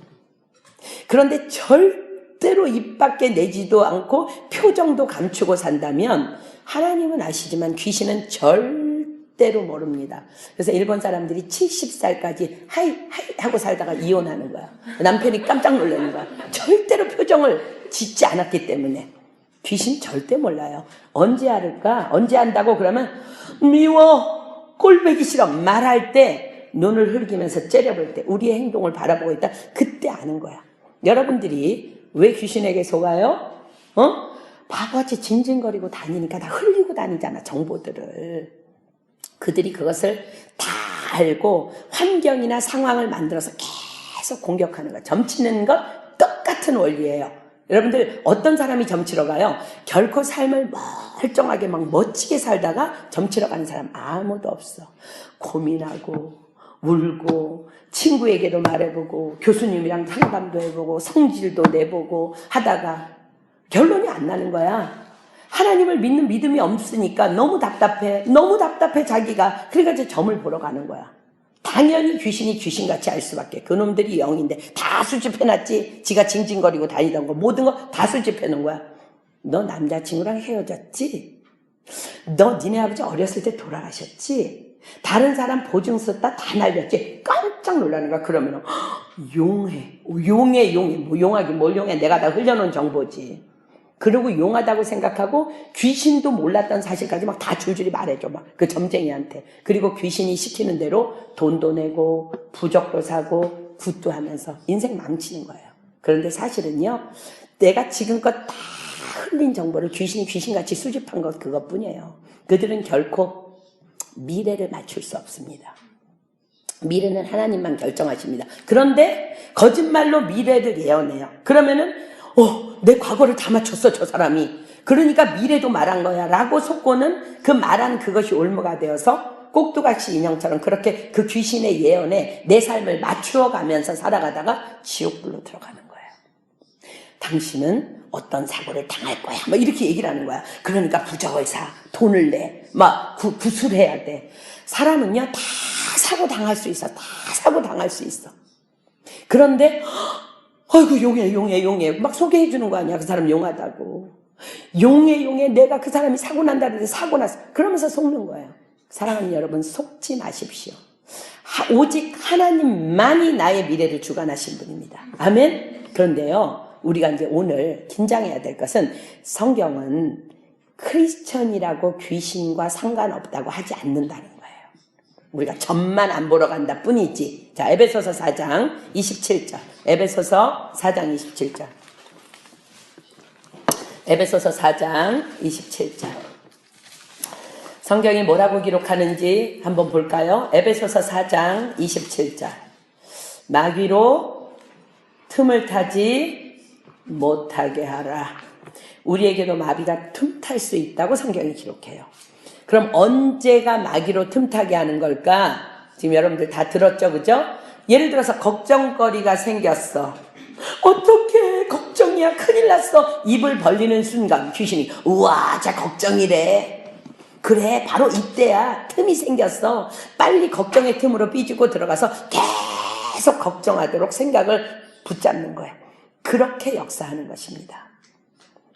그런데 절대로 입 밖에 내지도 않고 표정도 감추고 산다면 하나님은 아시지만 귀신은 절대로 모릅니다. 그래서 일본 사람들이 70살까지 하이 하이 하고 살다가 이혼하는 거야. 남편이 깜짝 놀라는 거야. 절대로 표정을 짓지 않았기 때문에. 귀신 절대 몰라요. 언제 알을까? 언제 안다고? 그러면 미워, 꼴보기 싫어 말할 때, 눈을 흘기면서 째려볼 때, 우리의 행동을 바라보고 있다. 그때 아는 거야. 여러분들이 왜 귀신에게 속아요? 바보같이 징징거리고 다니니까 다 흘리고 다니잖아, 정보들을. 그들이 그것을 다 알고 환경이나 상황을 만들어서 계속 공격하는 거야. 점치는 것 똑같은 원리예요. 여러분들 어떤 사람이 점치러 가요? 결코 삶을 멀쩡하게 막 멋지게 살다가 점치러 가는 사람 아무도 없어. 고민하고 울고 친구에게도 말해보고 교수님이랑 상담도 해보고 성질도 내보고 하다가 결론이 안 나는 거야. 하나님을 믿는 믿음이 없으니까 너무 답답해 자기가. 그러니까 이제 점을 보러 가는 거야. 당연히 귀신이 귀신같이 알 수밖에. 그놈들이 영인데 다 수집해놨지. 지가 징징거리고 다니던 거 모든 거 다 수집해놓은 거야. 너 남자친구랑 헤어졌지? 너 니네 아버지 어렸을 때 돌아가셨지? 다른 사람 보증서 다 날렸지? 깜짝 놀라는 거야. 그러면 용해. 뭐 용하긴 뭘 용해. 내가 다 흘려놓은 정보지. 그리고 용하다고 생각하고 귀신도 몰랐던 사실까지 막 다 줄줄이 말해줘. 막 그 점쟁이한테. 그리고 귀신이 시키는 대로 돈도 내고 부적도 사고 굿도 하면서 인생 망치는 거예요. 그런데 사실은요, 내가 지금껏 다 흘린 정보를 귀신이 귀신같이 수집한 것 그것뿐이에요. 그들은 결코 미래를 맞출 수 없습니다. 미래는 하나님만 결정하십니다. 그런데 거짓말로 미래를 예언해요. 그러면은 내 과거를 다 맞췄어, 저 사람이. 그러니까 미래도 말한 거야 라고 속고는 그 말한 그것이 올무가 되어서 꼭두각시 인형처럼 그렇게 그 귀신의 예언에 내 삶을 맞추어 가면서 살아가다가 지옥불로 들어가는 거예요. 당신은 어떤 사고를 당할 거야, 막 이렇게 얘기를 하는 거야. 그러니까 부적을 사, 돈을 내, 막 구술해야 돼. 사람은요 다 사고 당할 수 있어. 다 사고 당할 수 있어. 그런데 아이고 용해 막 소개해 주는 거 아니야. 그 사람 용하다고. 용해 내가 그 사람이 사고 난다는데 사고 났어. 그러면서 속는 거예요. 사랑하는 여러분, 속지 마십시오. 오직 하나님만이 나의 미래를 주관하신 분입니다. 아멘. 그런데요, 우리가 이제 오늘 긴장해야 될 것은, 성경은 크리스천이라고 귀신과 상관없다고 하지 않는다는 거예요. 우리가 점만 안 보러 간다 뿐이지. 자, 에베소서 4장 27절. 에베소서 4장 27절. 에베소서 4장 27절. 성경이 뭐라고 기록하는지 한번 볼까요? 에베소서 4장 27절. 마귀로 틈을 타지 못하게 하라. 우리에게도 마귀가 틈탈 수 있다고 성경이 기록해요. 그럼 언제가 마귀로 틈타게 하는 걸까? 지금 여러분들 다 들었죠, 그죠? 예를 들어서 걱정거리가 생겼어. 어떡해, 걱정이야, 큰일 났어. 입을 벌리는 순간 귀신이 우와, 자 걱정이래. 그래, 바로 이때야. 틈이 생겼어. 빨리 걱정의 틈으로 삐지고 들어가서 계속 걱정하도록 생각을 붙잡는 거야. 그렇게 역사하는 것입니다.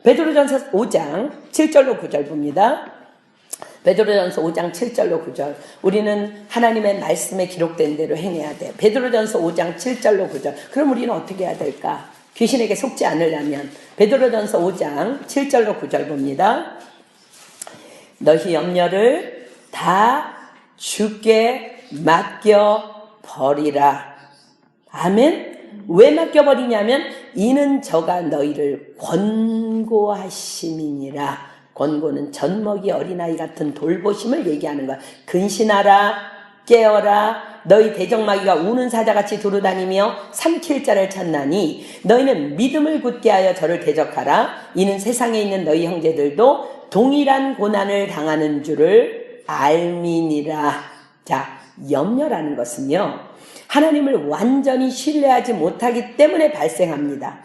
베드로전서 5장 7절로 9절 봅니다. 베드로전서 5장 7절로 9절. 우리는 하나님의 말씀에 기록된 대로 행해야 돼. 베드로전서 5장 7절로 9절. 그럼 우리는 어떻게 해야 될까? 귀신에게 속지 않으려면 베드로전서 5장 7절로 9절 봅니다. 너희 염려를 다 주께 맡겨버리라. 아멘. 왜 맡겨버리냐면 이는 저가 너희를 권고하심이니라. 권고는 젖먹이 어린아이 같은 돌보심을 얘기하는 거야. 근신하라, 깨어라, 너희 대적마귀가 우는 사자같이 두루다니며 삼킬 자를 찾나니 너희는 믿음을 굳게 하여 저를 대적하라. 이는 세상에 있는 너희 형제들도 동일한 고난을 당하는 줄을 알미니라. 자, 염려라는 것은요, 하나님을 완전히 신뢰하지 못하기 때문에 발생합니다.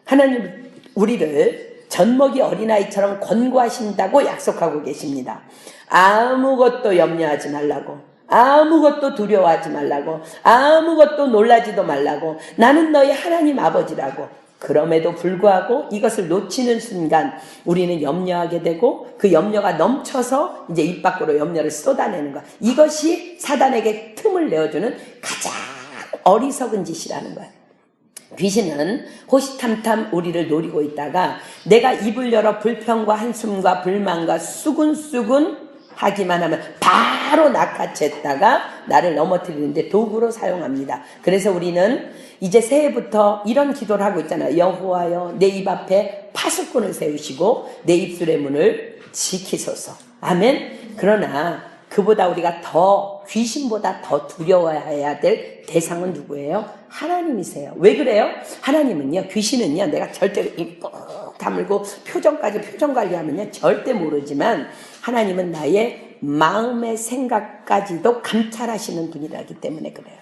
하나님 우리를 젖먹이 어린아이처럼 권고하신다고 약속하고 계십니다. 아무것도 염려하지 말라고, 아무것도 두려워하지 말라고, 아무것도 놀라지도 말라고, 나는 너희 하나님 아버지라고. 그럼에도 불구하고 이것을 놓치는 순간 우리는 염려하게 되고 그 염려가 넘쳐서 이제 입 밖으로 염려를 쏟아내는 것. 이것이 사단에게 틈을 내어주는 가장 어리석은 짓이라는 거예요. 귀신은 호시탐탐 우리를 노리고 있다가 내가 입을 열어 불평과 한숨과 불만과 수군수군 하기만 하면 바로 낚아챘다가 나를 넘어뜨리는데 도구로 사용합니다. 그래서 우리는 이제 새해부터 이런 기도를 하고 있잖아요. 여호와여, 내 입 앞에 파수꾼을 세우시고 내 입술의 문을 지키소서. 아멘. 그러나 그보다 우리가 더, 귀신보다 더 두려워해야 될 대상은 누구예요? 하나님이세요. 왜 그래요? 하나님은요, 귀신은요, 내가 절대 입 꾹 다물고 표정 관리하면요 절대 모르지만 하나님은 나의 마음의 생각까지도 감찰하시는 분이라기 때문에 그래요.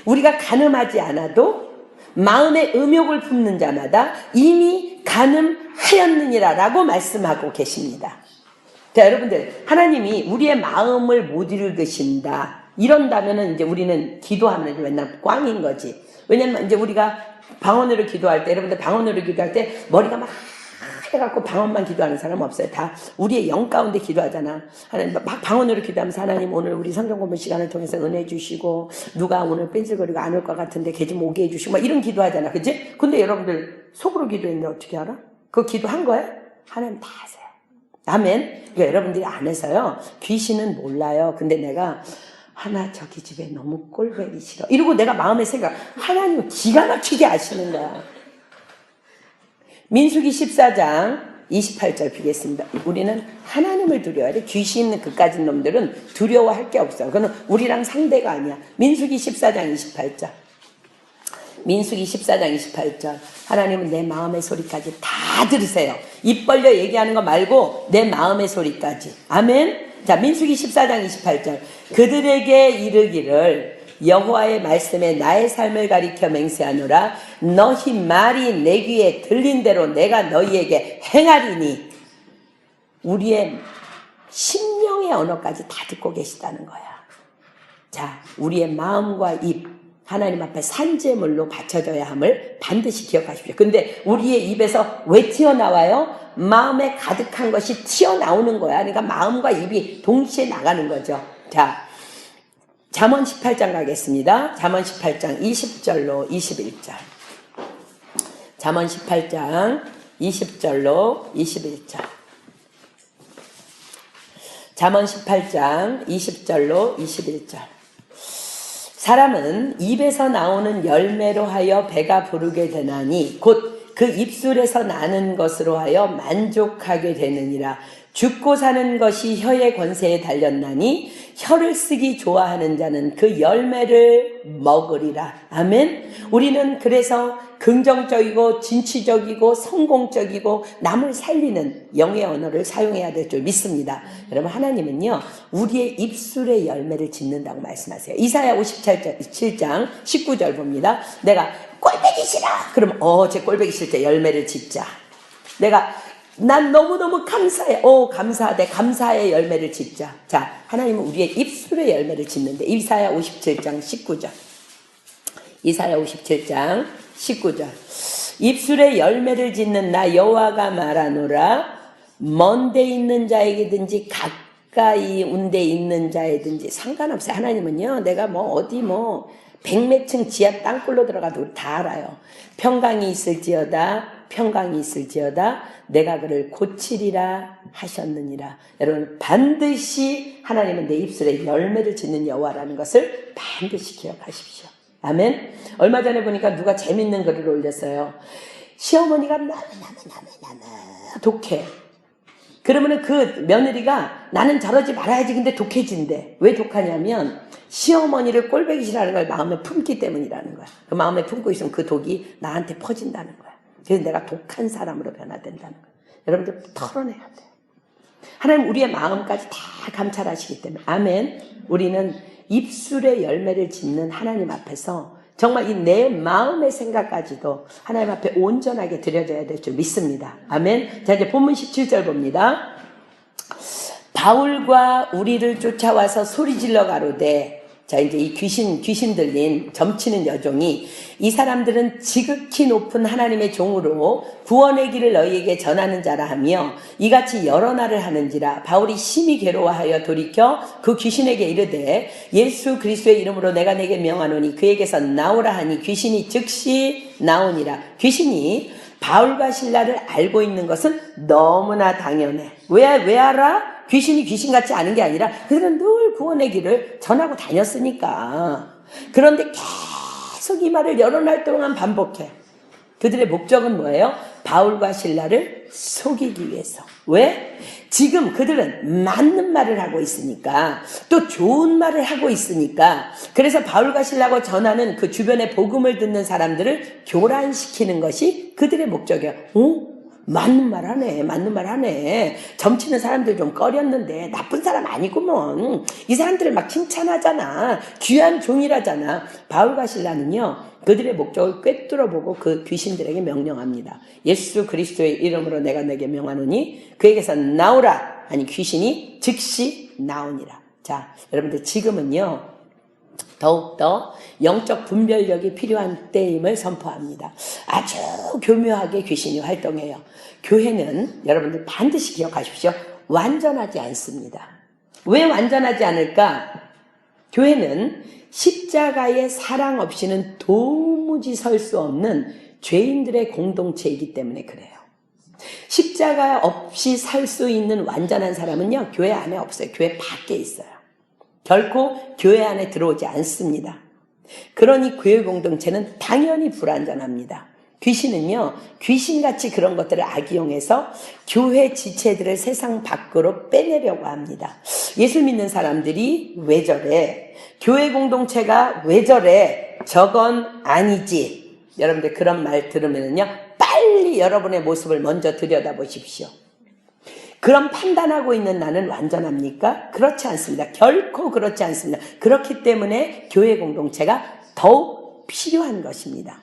우리가 간음하지 않아도 마음의 음욕을 품는 자마다 이미 간음하였느니라라고 말씀하고 계십니다. 자, 여러분들, 하나님이 우리의 마음을 못 읽으신다 이런다면은 이제 우리는 기도하면 맨날 꽝인 거지. 왜냐면 이제 우리가 방언으로 기도할 때, 여러분들 방언으로 기도할 때 머리가 막 해갖고 방언만 기도하는 사람 없어요. 다 우리의 영 가운데 기도하잖아. 하나님 막 방언으로 기도하면서 하나님 오늘 우리 성경 공부 시간을 통해서 은혜 주시고 누가 오늘 뺀질거리고 안 올 것 같은데 걔 좀 오게 해주시고 막 이런 기도하잖아. 그치? 근데 여러분들 속으로 기도했는데 어떻게 알아? 그거 기도한 거야? 하나님 다 아세요. 아멘. 그러니까 여러분들이 안 해서요. 귀신은 몰라요. 근데 내가 하나 저기 집에 너무 꼴보기 싫어. 이러고 내가 마음에 생각, 하나님은 기가 막히게 아시는 거야. 민수기 14장 28절 비겠습니다. 우리는 하나님을 두려워야 돼. 귀신 있는 그까진 놈들은 두려워할 게 없어요. 그건 우리랑 상대가 아니야. 민수기 14장 28절. 민수기 14장 28절. 하나님은 내 마음의 소리까지 다 들으세요. 입 벌려 얘기하는 거 말고 내 마음의 소리까지. 아멘. 자, 민수기 14장 28절. 그들에게 이르기를 여호와의 말씀에 나의 삶을 가리켜 맹세하노라. 너희 말이 내 귀에 들린 대로 내가 너희에게 행하리니. 우리의 심령의 언어까지 다 듣고 계시다는 거야. 자, 우리의 마음과 입 하나님 앞에 산재물로 바쳐져야 함을 반드시 기억하십시오. 근데 우리의 입에서 왜 튀어나와요? 마음에 가득한 것이 튀어나오는 거야. 그러니까 마음과 입이 동시에 나가는 거죠. 자, 잠언 18장 가겠습니다. 잠언 18장 20절로 21절. 잠언 18장 20절로 21절. 잠언 18장 20절로 21절. 사람은 입에서 나오는 열매로 하여 배가 부르게 되나니 곧 그 입술에서 나는 것으로 하여 만족하게 되느니라. 죽고 사는 것이 혀의 권세에 달렸나니 혀를 쓰기 좋아하는 자는 그 열매를 먹으리라. 아멘. 우리는 그래서 긍정적이고 진취적이고 성공적이고 남을 살리는 영의 언어를 사용해야 될 줄 믿습니다. 여러분, 하나님은요 우리의 입술의 열매를 짓는다고 말씀하세요. 이사야 57장 19절 봅니다. 내가 꼴보기 싫어 그럼 제 꼴보기 싫을 때 열매를 짓자. 난 너무너무 감사해. 감사하대. 감사의 열매를 짓자. 자, 하나님은 우리의 입술의 열매를 짓는데 이사야 57장 19절. 이사야 57장 19절. 입술의 열매를 짓는 나 여호와가 말하노라. 먼데 있는 자에게든지 가까이 온데 있는 자에든지 상관없어요. 하나님은요 내가 어디 백매층 지하 땅굴로 들어가도 우리 다 알아요. 평강이 있을지어다 내가 그를 고치리라 하셨느니라. 여러분, 반드시 하나님은 내 입술에 열매를 짓는 여호와라는 것을 반드시 기억하십시오. 아멘. 얼마 전에 보니까 누가 재밌는 글을 올렸어요. 시어머니가 너무너무 독해. 그러면은 그 며느리가 나는 저러지 말아야지 근데 독해진대. 왜 독하냐면 시어머니를 꼴보기 싫어하는 걸 마음에 품기 때문이라는 거야. 그 마음에 품고 있으면 그 독이 나한테 퍼진다는 거야. 그래서 내가 독한 사람으로 변화된다는 거야. 여러분들 털어내야 돼. 하나님 우리의 마음까지 다 감찰하시기 때문에 아멘. 우리는 입술의 열매를 짓는 하나님 앞에서 정말 이 내 마음의 생각까지도 하나님 앞에 온전하게 드려져야 될 줄 믿습니다. 아멘. 자, 이제 본문 17절 봅니다. 바울과 우리를 쫓아와서 소리질러 가로되. 자, 이제 이 귀신 들린 점치는 여종이 이 사람들은 지극히 높은 하나님의 종으로 구원의 길을 너희에게 전하는 자라 하며 이같이 여러 날을 하는지라. 바울이 심히 괴로워하여 돌이켜 그 귀신에게 이르되 예수 그리스도의 이름으로 내가 내게 명하노니 그에게서 나오라 하니 귀신이 즉시 나오니라. 귀신이 바울과 실라를 알고 있는 것은 너무나 당연해. 왜 알아? 귀신이 귀신같이 아는 게 아니라 그들은 늘 구원의 길을 전하고 다녔으니까. 그런데 계속 이 말을 여러 날 동안 반복해. 그들의 목적은 뭐예요? 바울과 실라를 속이기 위해서. 왜? 지금 그들은 맞는 말을 하고 있으니까, 또 좋은 말을 하고 있으니까, 그래서 바울과 실라가 전하는 그 주변의 복음을 듣는 사람들을 교란시키는 것이 그들의 목적이야. 맞는 말 하네. 점치는 사람들 좀 꺼렸는데 나쁜 사람 아니구먼. 이 사람들을 막 칭찬하잖아. 귀한 종이라잖아. 바울과 실라는요, 그들의 목적을 꿰뚫어보고 그 귀신들에게 명령합니다. 예수 그리스도의 이름으로 내가 내게 명하노니 그에게서 나오라. 아니 귀신이 즉시 나오니라. 자, 여러분들 지금은요, 더욱더 영적 분별력이 필요한 때임을 선포합니다. 아주 교묘하게 귀신이 활동해요. 교회는 여러분들 반드시 기억하십시오. 완전하지 않습니다. 왜 완전하지 않을까? 교회는 십자가의 사랑 없이는 도무지 설 수 없는 죄인들의 공동체이기 때문에 그래요. 십자가 없이 살 수 있는 완전한 사람은요, 교회 안에 없어요. 교회 밖에 있어요. 결코 교회 안에 들어오지 않습니다. 그러니 교회 공동체는 당연히 불완전합니다. 귀신은요, 귀신같이 그런 것들을 악용해서 교회 지체들을 세상 밖으로 빼내려고 합니다. 예수 믿는 사람들이 왜 저래? 교회 공동체가 왜 저래? 저건 아니지. 여러분들 그런 말 들으면요, 빨리 여러분의 모습을 먼저 들여다보십시오. 그럼 판단하고 있는 나는 완전합니까? 그렇지 않습니다. 결코 그렇지 않습니다. 그렇기 때문에 교회 공동체가 더욱 필요한 것입니다.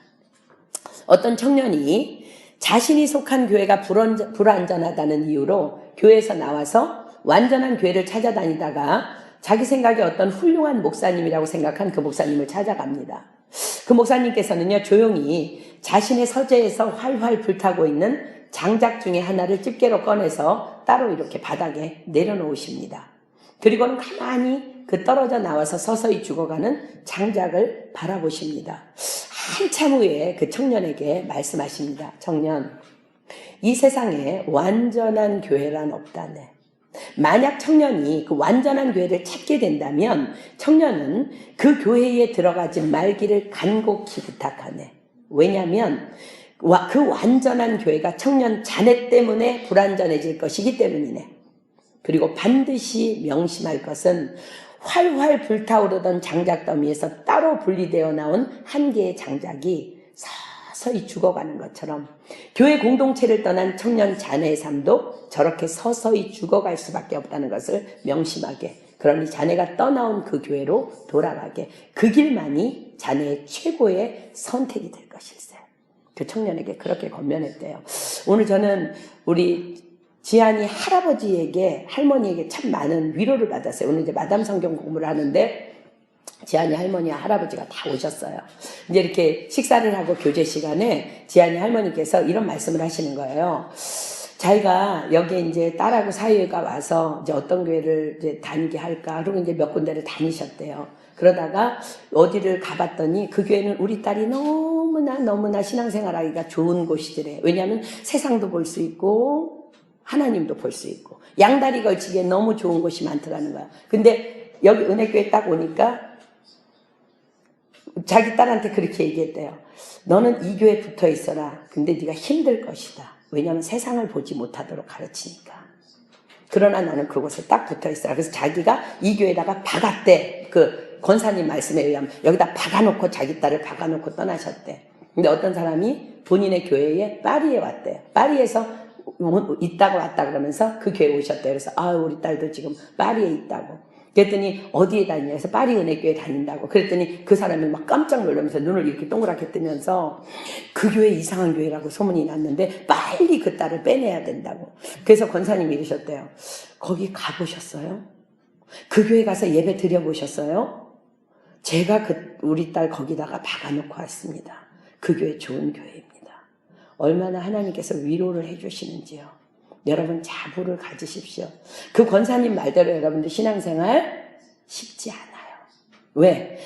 어떤 청년이 자신이 속한 교회가 불완전하다는 이유로 교회에서 나와서 완전한 교회를 찾아다니다가 자기 생각에 어떤 훌륭한 목사님이라고 생각한 그 목사님을 찾아갑니다. 그 목사님께서는요, 조용히 자신의 서재에서 활활 불타고 있는 장작 중에 하나를 집게로 꺼내서 따로 이렇게 바닥에 내려놓으십니다. 그리고는 가만히 그 떨어져 나와서 서서히 죽어가는 장작을 바라보십니다. 한참 후에 그 청년에게 말씀하십니다. 청년, 이 세상에 완전한 교회란 없다네. 만약 청년이 그 완전한 교회를 찾게 된다면 청년은 그 교회에 들어가지 말기를 간곡히 부탁하네. 왜냐하면 그 완전한 교회가 청년 자네 때문에 불완전해질 것이기 때문이네. 그리고 반드시 명심할 것은 활활 불타오르던 장작더미에서 따로 분리되어 나온 한 개의 장작이 서서히 죽어가는 것처럼 교회 공동체를 떠난 청년 자네의 삶도 저렇게 서서히 죽어갈 수밖에 없다는 것을 명심하게, 그러니 자네가 떠나온 그 교회로 돌아가게, 그 길만이 자네의 최고의 선택이 될 것일세. 그 청년에게 그렇게 권면했대요. 오늘 저는 우리 지안이 할머니에게 참 많은 위로를 받았어요. 오늘 이제 마담 성경 공부를 하는데 지안이 할머니와 할아버지가 다 오셨어요. 이제 이렇게 식사를 하고 교제 시간에 지안이 할머니께서 이런 말씀을 하시는 거예요. 자기가 여기에 이제 딸하고 사위가 와서 이제 어떤 교회를 이제 다니게 할까, 그리고 이제 몇 군데를 다니셨대요. 그러다가 어디를 가봤더니 그 교회는 우리 딸이 너무나 신앙생활하기가 좋은 곳이더래. 왜냐하면 세상도 볼 수 있고 하나님도 볼 수 있고 양다리 걸치기에 너무 좋은 곳이 많더라는 거야. 근데 여기 은혜교회 딱 오니까 자기 딸한테 그렇게 얘기했대요. 너는 이 교회에 붙어 있어라. 근데 네가 힘들 것이다. 왜냐하면 세상을 보지 못하도록 가르치니까. 그러나 나는 그곳에 딱 붙어 있어라. 그래서 자기가 이 교회에다가 박았대. 그 권사님 말씀에 의하면 여기다 박아놓고 자기 딸을 박아놓고 떠나셨대. 근데 어떤 사람이 본인의 교회에 파리에 왔대요. 파리에서 있다가 왔다 그러면서 그 교회에 오셨대요. 그래서 우리 딸도 지금 파리에 있다고. 그랬더니 어디에 다니냐 해서 파리 은혜교회 다닌다고. 그랬더니 그 사람이 막 깜짝 놀라면서 눈을 이렇게 동그랗게 뜨면서 그 교회 이상한 교회라고 소문이 났는데 빨리 그 딸을 빼내야 된다고. 그래서 권사님이 이러셨대요. 거기 가보셨어요? 그 교회 가서 예배 드려보셨어요? 제가 우리 딸 거기다가 박아놓고 왔습니다. 그 교회 좋은 교회입니다. 얼마나 하나님께서 위로를 해주시는지요. 여러분 자부를 가지십시오. 그 권사님 말대로 여러분들 신앙생활 쉽지 않아요. 왜?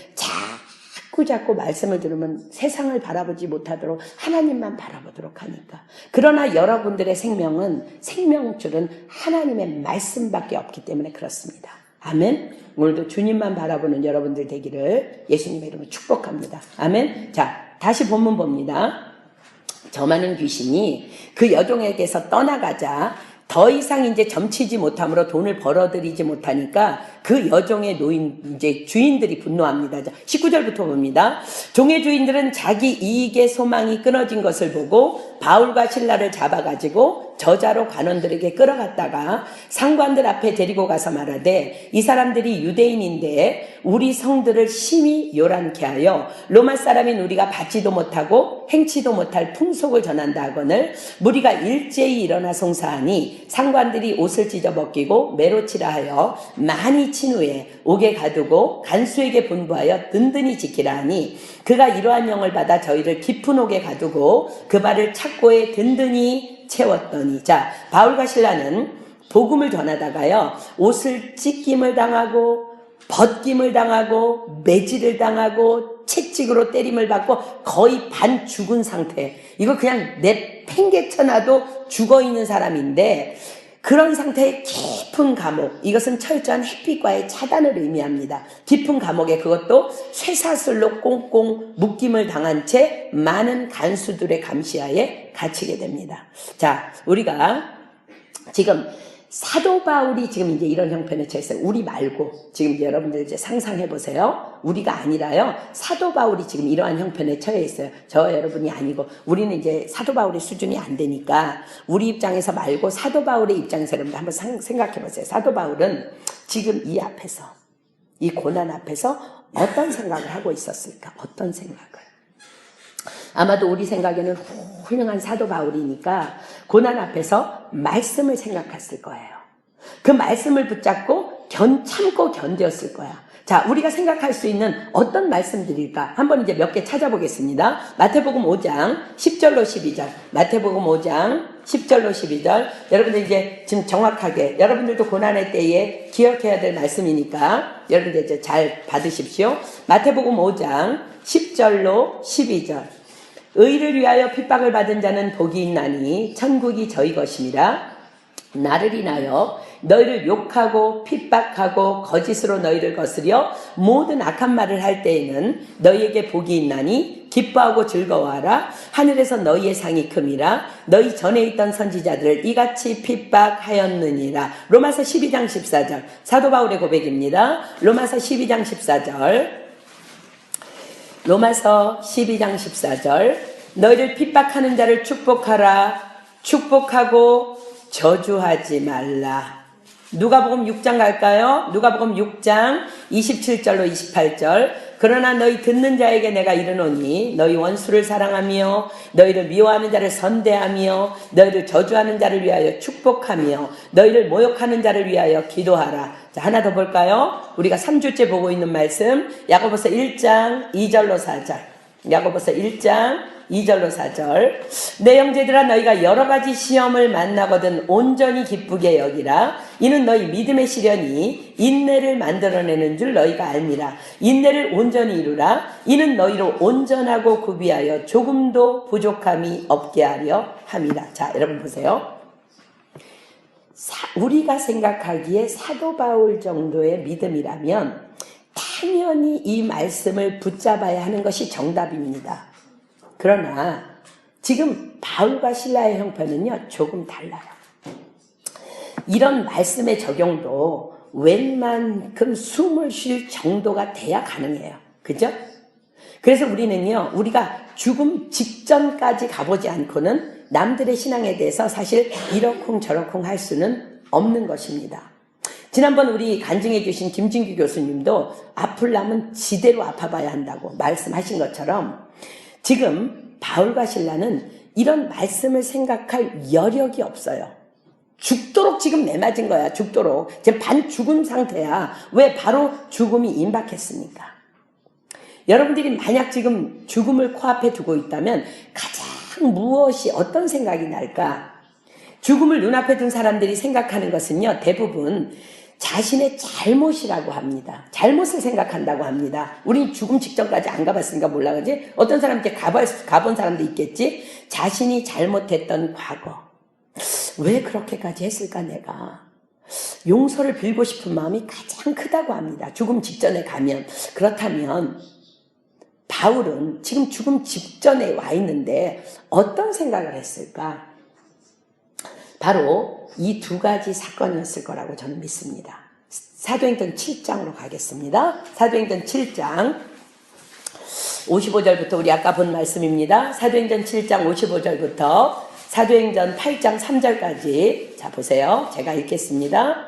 자꾸 말씀을 들으면 세상을 바라보지 못하도록 하나님만 바라보도록 하니까. 그러나 여러분들의 생명줄은 하나님의 말씀밖에 없기 때문에 그렇습니다. 아멘. 오늘도 주님만 바라보는 여러분들 되기를 예수님의 이름으로 축복합니다. 아멘. 자, 다시 본문 봅니다. 저 많은 귀신이 그 여종에게서 떠나가자 더 이상 이제 점치지 못함으로 돈을 벌어들이지 못하니까 그 여종의 이제 주인들이 분노합니다. 19절부터 봅니다. 종의 주인들은 자기 이익의 소망이 끊어진 것을 보고 바울과 실라를 잡아가지고 저자로 관원들에게 끌어갔다가 상관들 앞에 데리고 가서 말하되 이 사람들이 유대인인데 우리 성들을 심히 요란케 하여 로마 사람인 우리가 받지도 못하고 행치도 못할 풍속을 전한다 하거늘 무리가 일제히 일어나 송사하니 상관들이 옷을 찢어 벗기고 매로치라 하여 많이 친 후에 옥에 가두고 간수에게 분부하여 든든히 지키라 하니 그가 이러한 명을 받아 저희를 깊은 옥에 가두고 그 발을 착고에 든든히 채웠더니. 자, 바울과 실라는 복음을 전하다가요 옷을 찢김을 당하고 벗김을 당하고 매질을 당하고 채찍으로 때림을 받고 거의 반 죽은 상태. 이거 그냥 팽개쳐놔도 죽어있는 사람인데 그런 상태의 깊은 감옥, 이것은 철저한 햇빛과의 차단을 의미합니다. 깊은 감옥에 그것도 쇠사슬로 꽁꽁 묶임을 당한 채 많은 간수들의 감시하에 갇히게 됩니다. 자, 우리가 지금 사도 바울이 지금 이제 이런 형편에 처했어요. 우리 말고 지금 이제 여러분들 이제 상상해 보세요. 우리가 아니라요. 사도 바울이 지금 이러한 형편에 처해 있어요. 저 여러분이 아니고 우리는 이제 사도 바울의 수준이 안 되니까 우리 입장에서 말고 사도 바울의 입장에서 여러분들 한번 생각해 보세요. 사도 바울은 지금 이 앞에서 이 고난 앞에서 어떤 생각을 하고 있었을까? 어떤 생각을? 아마도 우리 생각에는 훌륭한 사도 바울이니까 고난 앞에서 말씀을 생각했을 거예요. 그 말씀을 붙잡고 참고 견뎠을 거야. 자, 우리가 생각할 수 있는 어떤 말씀들일까? 한번 이제 몇 개 찾아보겠습니다. 마태복음 5장 10절로 12절. 마태복음 5장 10절로 12절. 여러분들 이제 지금 정확하게 여러분들도 고난의 때에 기억해야 될 말씀이니까 여러분들 이제 잘 받으십시오. 마태복음 5장 10절로 12절. 의를 위하여 핍박을 받은 자는 복이 있나니 천국이 저희 것임이라. 나를 인하여 너희를 욕하고 핍박하고 거짓으로 너희를 거스려 모든 악한 말을 할 때에는 너희에게 복이 있나니 기뻐하고 즐거워하라. 하늘에서 너희의 상이 큼이라. 너희 전에 있던 선지자들을 이같이 핍박하였느니라. 로마서 12장 14절 사도 바울의 고백입니다. 로마서 12장 14절 로마서 12장 14절 너희를 핍박하는 자를 축복하라. 축복하고 저주하지 말라. 누가복음 6장 갈까요? 누가복음 6장 27절로 28절 그러나 너희 듣는 자에게 내가 이르노니 너희 원수를 사랑하며 너희를 미워하는 자를 선대하며 너희를 저주하는 자를 위하여 축복하며 너희를 모욕하는 자를 위하여 기도하라. 자, 하나 더 볼까요? 우리가 3주째 보고 있는 말씀 야고보서 1장 2절로 4절 야고보서 1장 2절로 4절 내 형제들아 너희가 여러가지 시험을 만나거든 온전히 기쁘게 여기라. 이는 너희 믿음의 시련이 인내를 만들어내는 줄 너희가 알미라. 인내를 온전히 이루라. 이는 너희로 온전하고 구비하여 조금도 부족함이 없게 하려 함이라. 자, 여러분 보세요. 우리가 생각하기에 사도 바울 정도의 믿음이라면 당연히 이 말씀을 붙잡아야 하는 것이 정답입니다. 그러나 지금 바울과 실라의 형편은요 조금 달라요. 이런 말씀의 적용도 웬만큼 숨을 쉴 정도가 돼야 가능해요. 그죠? 그래서 우리는요, 우리가 죽음 직전까지 가보지 않고는 남들의 신앙에 대해서 사실 이러쿵저러쿵 할 수는 없는 것입니다. 지난번 우리 간증해 주신 김진규 교수님도 아플라면 지대로 아파봐야 한다고 말씀하신 것처럼 지금 바울과 실라는 이런 말씀을 생각할 여력이 없어요. 죽도록 지금 매맞은 거야. 죽도록. 지금 반 죽은 상태야. 왜 바로 죽음이 임박했습니까? 여러분들이 만약 지금 죽음을 코앞에 두고 있다면 가장 무엇이 어떤 생각이 날까? 죽음을 눈앞에 둔 사람들이 생각하는 것은요, 대부분 자신의 잘못이라고 합니다. 잘못을 생각한다고 합니다. 우린 죽음 직전까지 안 가봤으니까 몰라, 그지? 어떤 사람 이제 가본 사람도 있겠지? 자신이 잘못했던 과거. 왜 그렇게까지 했을까, 내가? 용서를 빌고 싶은 마음이 가장 크다고 합니다. 죽음 직전에 가면. 그렇다면, 바울은 지금 죽음 직전에 와 있는데 어떤 생각을 했을까? 바로 이 두 가지 사건이었을 거라고 저는 믿습니다. 사도행전 7장으로 가겠습니다. 사도행전 7장 55절부터 우리 아까 본 말씀입니다. 사도행전 7장 55절부터 사도행전 8장 3절까지 자 보세요. 제가 읽겠습니다.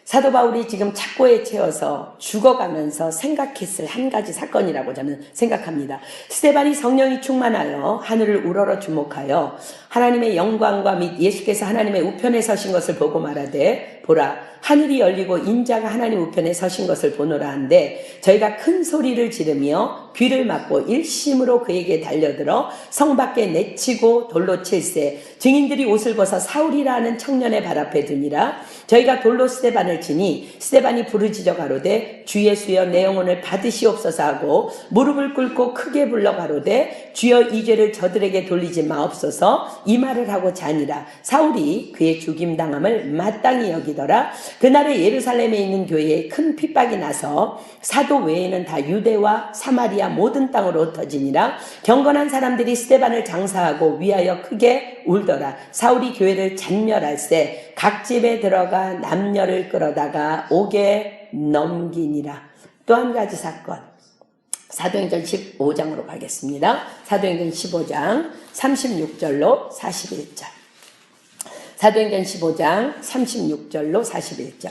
사도 바울이 지금 착고에 채워서 죽어가면서 생각했을 한 가지 사건이라고 저는 생각합니다. 스데반이 성령이 충만하여 하늘을 우러러 주목하여 하나님의 영광과 및 예수께서 하나님의 우편에 서신 것을 보고 말하되 보라 하늘이 열리고 인자가 하나님 우편에 서신 것을 보노라 한데 저희가 큰 소리를 지르며 귀를 막고 일심으로 그에게 달려들어 성 밖에 내치고 돌로 칠세 증인들이 옷을 벗어 사울이라 하는 청년의 발 앞에 두니라. 저희가 돌로 스데반을 치니 스데반이 부르짖어 가로되 주 예수여 내 영혼을 받으시옵소서 하고 무릎을 꿇고 크게 불러 가로되 주여 이 죄를 저들에게 돌리지 마옵소서 이 말을 하고 자니라. 사울이 그의 죽임당함을 마땅히 여기더라. 그날에 예루살렘에 있는 교회에 큰 핍박이 나서 사도 외에는 다 유대와 사마리아 모든 땅으로 흩어지니라. 경건한 사람들이 스데반을 장사하고 위하여 크게 울더라. 사울이 교회를 잔멸할세 각 집에 들어가 남녀를 끌어다가 옥에 넘기니라. 또 한 가지 사건 사도행전 15장으로 가겠습니다. 사도행전 15장 36절로 41절 사도행전 15장 36절로 41절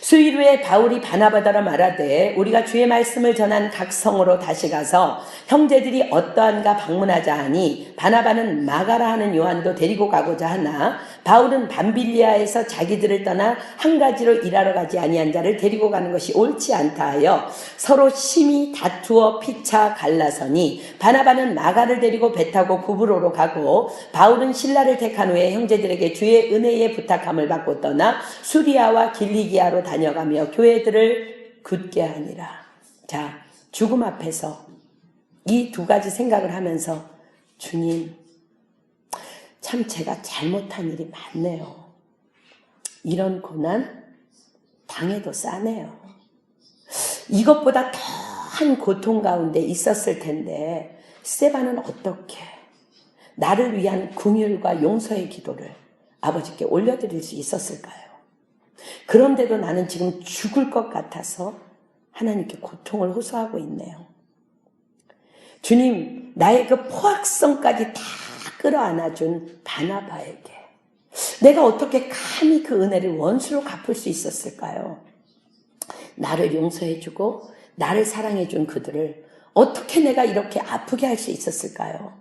수일 후에 바울이 바나바더러 말하되 우리가 주의 말씀을 전한 각 성으로 다시 가서 형제들이 어떠한가 방문하자 하니 바나바는 마가라 하는 요한도 데리고 가고자 하나 바울은 밤빌리아에서 자기들을 떠나 한 가지로 일하러 가지 아니한 자를 데리고 가는 것이 옳지 않다 하여 서로 심히 다투어 피차 갈라서니 바나바는 마가를 데리고 배 타고 구브로로 가고 바울은 실라를 택한 후에 형제들에게 주의 은혜에 부탁함을 받고 떠나 수리아와 길리기아로 다녀가며 교회들을 굳게 하니라. 자, 죽음 앞에서 이 두 가지 생각을 하면서 주님, 참 제가 잘못한 일이 많네요. 이런 고난 당해도 싸네요. 이것보다 더한 고통 가운데 있었을 텐데 스데반은 어떻게 나를 위한 긍휼과 용서의 기도를 아버지께 올려드릴 수 있었을까요? 그런데도 나는 지금 죽을 것 같아서 하나님께 고통을 호소하고 있네요. 주님, 나의 그 포악성까지 다 끌어안아준 바나바에게 내가 어떻게 감히 그 은혜를 원수로 갚을 수 있었을까요? 나를 용서해주고 나를 사랑해준 그들을 어떻게 내가 이렇게 아프게 할 수 있었을까요?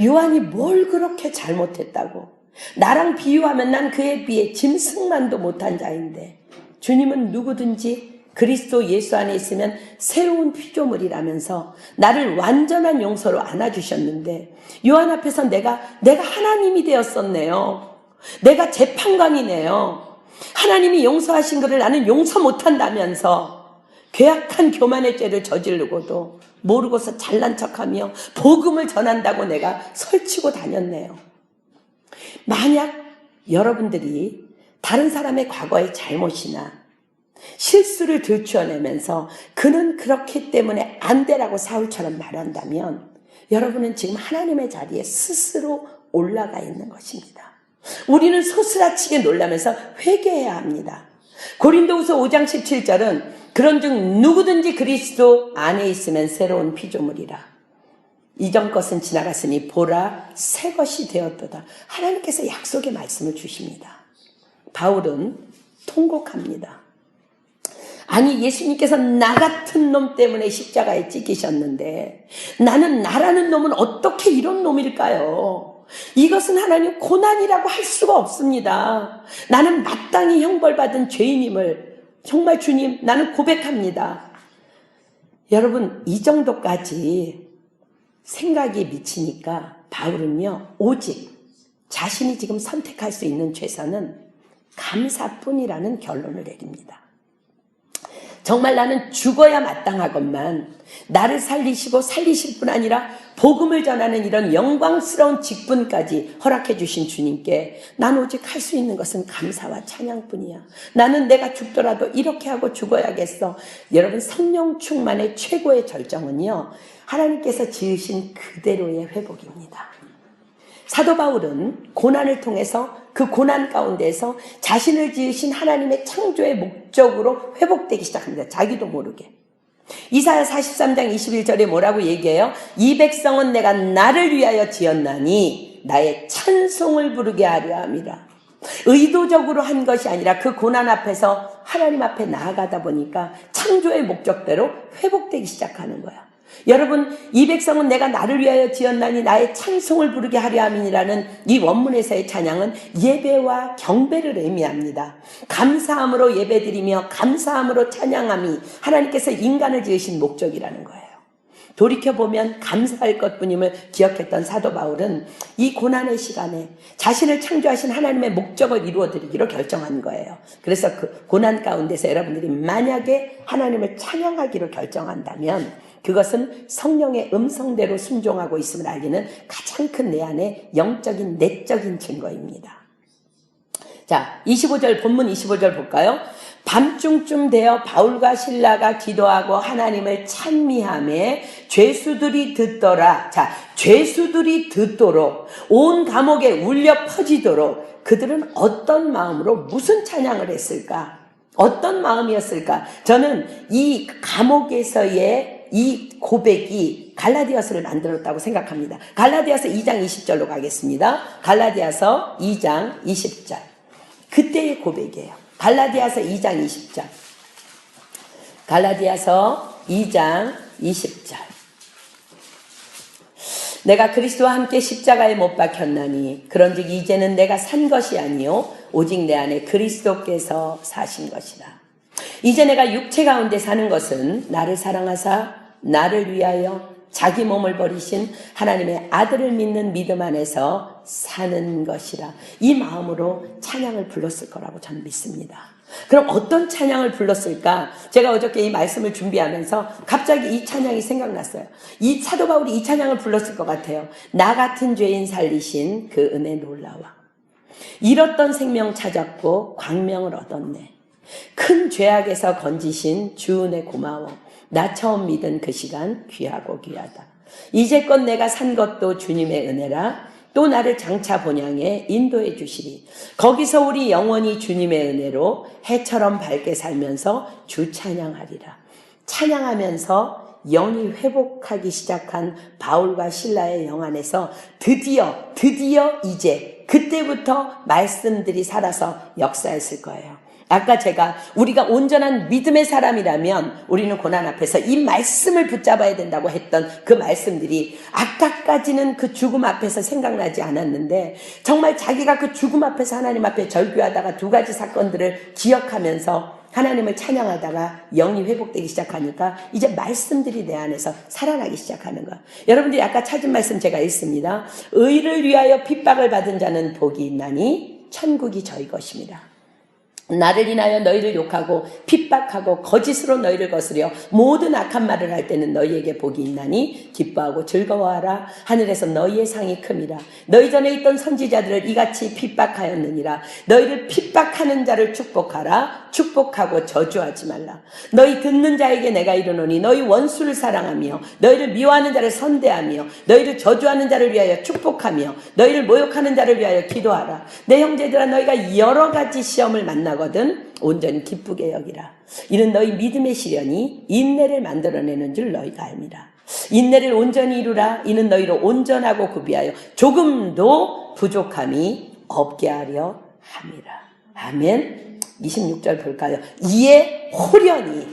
요한이 뭘 그렇게 잘못했다고? 나랑 비유하면 난 그에 비해 짐승만도 못한 자인데 주님은 누구든지 그리스도 예수 안에 있으면 새로운 피조물이라면서 나를 완전한 용서로 안아주셨는데 요한 앞에서 내가 하나님이 되었었네요. 내가 재판관이네요. 하나님이 용서하신 것을 나는 용서 못한다면서 괴악한 교만의 죄를 저지르고도 모르고서 잘난 척하며 복음을 전한다고 내가 설치고 다녔네요. 만약 여러분들이 다른 사람의 과거의 잘못이나 실수를 들추어내면서 그는 그렇기 때문에 안 되라고 사울처럼 말한다면 여러분은 지금 하나님의 자리에 스스로 올라가 있는 것입니다. 우리는 소스라치게 놀라면서 회개해야 합니다. 고린도후서 5장 17절은 그런즉 누구든지 그리스도 안에 있으면 새로운 피조물이라. 이전 것은 지나갔으니 보라 새 것이 되었도다. 하나님께서 약속의 말씀을 주십니다. 바울은 통곡합니다. 아니, 예수님께서 나 같은 놈 때문에 십자가에 찢기셨는데 나는 나라는 놈은 어떻게 이런 놈일까요? 이것은 하나님 고난이라고 할 수가 없습니다. 나는 마땅히 형벌받은 죄인임을 정말 주님 나는 고백합니다. 여러분, 이 정도까지 생각이 미치니까 바울은요, 오직 자신이 지금 선택할 수 있는 최선은 감사뿐이라는 결론을 내립니다. 정말 나는 죽어야 마땅하건만 나를 살리시고 살리실 뿐 아니라 복음을 전하는 이런 영광스러운 직분까지 허락해 주신 주님께 난 오직 할 수 있는 것은 감사와 찬양뿐이야. 나는 내가 죽더라도 이렇게 하고 죽어야겠어. 여러분, 성령 충만의 최고의 절정은요, 하나님께서 지으신 그대로의 회복입니다. 사도 바울은 고난을 통해서 그 고난 가운데서 자신을 지으신 하나님의 창조의 목적으로 회복되기 시작합니다. 자기도 모르게. 이사야 43장 21절에 뭐라고 얘기해요? 이 백성은 내가 나를 위하여 지었나니 나의 찬송을 부르게 하려 함이라. 의도적으로 한 것이 아니라 그 고난 앞에서 하나님 앞에 나아가다 보니까 창조의 목적대로 회복되기 시작하는 거야. 여러분, 이 백성은 내가 나를 위하여 지었나니 나의 찬송을 부르게 하려 함이라는 이 원문에서의 찬양은 예배와 경배를 의미합니다. 감사함으로 예배드리며 감사함으로 찬양함이 하나님께서 인간을 지으신 목적이라는 거예요. 돌이켜보면 감사할 것뿐임을 기억했던 사도 바울은 이 고난의 시간에 자신을 창조하신 하나님의 목적을 이루어드리기로 결정한 거예요. 그래서 그 고난 가운데서 여러분들이 만약에 하나님을 찬양하기로 결정한다면 그것은 성령의 음성대로 순종하고 있음을 알리는 가장 큰 내 안의 영적인 내적인 증거입니다. 자, 25절, 본문 25절 볼까요? 밤중쯤 되어 바울과 실라가 기도하고 하나님을 찬미하며 죄수들이 듣더라. 자, 죄수들이 듣도록 온 감옥에 울려 퍼지도록 그들은 어떤 마음으로 무슨 찬양을 했을까? 어떤 마음이었을까? 저는 이 감옥에서의 이 고백이 갈라디아서를 만들었다고 생각합니다. 갈라디아서 2장 20절로 가겠습니다. 갈라디아서 2장 20절. 그때의 고백이에요. 갈라디아서 2장 20절. 갈라디아서 2장 20절. 내가 그리스도와 함께 십자가에 못 박혔나니 그런즉 이제는 내가 산 것이 아니요 오직 내 안에 그리스도께서 사신 것이라. 이제 내가 육체 가운데 사는 것은 나를 사랑하사 나를 위하여 자기 몸을 버리신 하나님의 아들을 믿는 믿음 안에서 사는 것이라. 이 마음으로 찬양을 불렀을 거라고 저는 믿습니다. 그럼 어떤 찬양을 불렀을까? 제가 어저께 이 말씀을 준비하면서 갑자기 이 찬양이 생각났어요. 이 사도 바울이 이 찬양을 불렀을 것 같아요. 나 같은 죄인 살리신 그 은혜 놀라워. 잃었던 생명 찾았고 광명을 얻었네. 큰 죄악에서 건지신 주 은혜 고마워. 나 처음 믿은 그 시간 귀하고 귀하다. 이제껏 내가 산 것도 주님의 은혜라. 또 나를 장차 본향에 인도해 주시리. 거기서 우리 영원히 주님의 은혜로 해처럼 밝게 살면서 주 찬양하리라. 찬양하면서 영이 회복하기 시작한 바울과 실라의 영 안에서 드디어 이제 그때부터 말씀들이 살아서 역사했을 거예요. 아까 제가 우리가 온전한 믿음의 사람이라면 우리는 고난 앞에서 이 말씀을 붙잡아야 된다고 했던 그 말씀들이 아까까지는 그 죽음 앞에서 생각나지 않았는데 정말 자기가 그 죽음 앞에서 하나님 앞에 절규하다가 두 가지 사건들을 기억하면서 하나님을 찬양하다가 영이 회복되기 시작하니까 이제 말씀들이 내 안에서 살아나기 시작하는 거야. 여러분들이 아까 찾은 말씀 제가 읽습니다. 의를 위하여 핍박을 받은 자는 복이 있나니 천국이 저희 것입니다. 나를 인하여 너희를 욕하고 핍박하고 거짓으로 너희를 거스려 모든 악한 말을 할 때는 너희에게 복이 있나니 기뻐하고 즐거워하라. 하늘에서 너희의 상이 큼이라. 너희 전에 있던 선지자들을 이같이 핍박하였느니라. 너희를 핍박하는 자를 축복하라. 축복하고 저주하지 말라. 너희 듣는 자에게 내가 이르노니 너희 원수를 사랑하며 너희를 미워하는 자를 선대하며 너희를 저주하는 자를 위하여 축복하며 너희를 모욕하는 자를 위하여 기도하라. 내 형제들아, 너희가 여러 가지 시험을 만나거든 온전히 기쁘게 여기라. 이는 너희 믿음의 시련이 인내를 만들어내는 줄 너희가 알미라. 인내를 온전히 이루라. 이는 너희로 온전하고 구비하여 조금도 부족함이 없게 하려 함이라. 아멘. 26절 볼까요? 이에 호련히,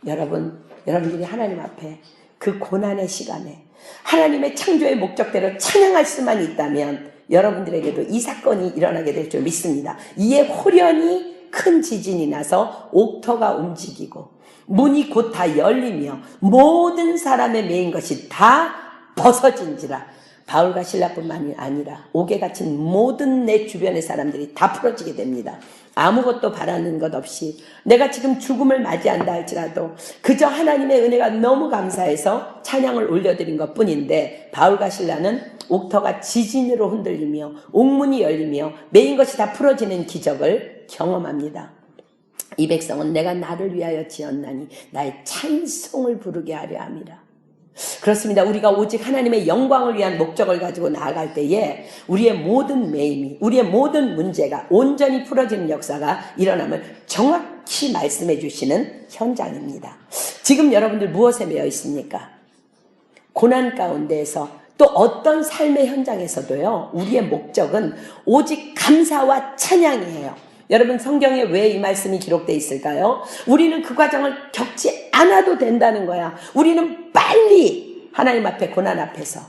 여러분들이 하나님 앞에 그 고난의 시간에 하나님의 창조의 목적대로 찬양할 수만 있다면 여러분들에게도 이 사건이 일어나게 될 줄 믿습니다. 이에 호련히 큰 지진이 나서 옥토가 움직이고 문이 곧 다 열리며 모든 사람의 매인 것이 다 벗어진지라. 바울과 실라뿐만이 아니라 옥에 갇힌 모든 내 주변의 사람들이 다 풀어지게 됩니다. 아무것도 바라는 것 없이 내가 지금 죽음을 맞이한다 할지라도 그저 하나님의 은혜가 너무 감사해서 찬양을 올려드린 것 뿐인데, 바울과 실라는 옥토가 지진으로 흔들리며 옥문이 열리며 매인 것이 다 풀어지는 기적을 경험합니다. 이 백성은 내가 나를 위하여 지었나니 나의 찬송을 부르게 하려 함이라. 그렇습니다. 우리가 오직 하나님의 영광을 위한 목적을 가지고 나아갈 때에 우리의 모든 매임이, 우리의 모든 문제가 온전히 풀어지는 역사가 일어남을 정확히 말씀해 주시는 현장입니다. 지금 여러분들 무엇에 매여 있습니까? 고난 가운데에서 또 어떤 삶의 현장에서도요, 우리의 목적은 오직 감사와 찬양이에요. 여러분, 성경에 왜 이 말씀이 기록되어 있을까요? 우리는 그 과정을 겪지 않아도 된다는 거야. 우리는 빨리 하나님 앞에, 고난 앞에서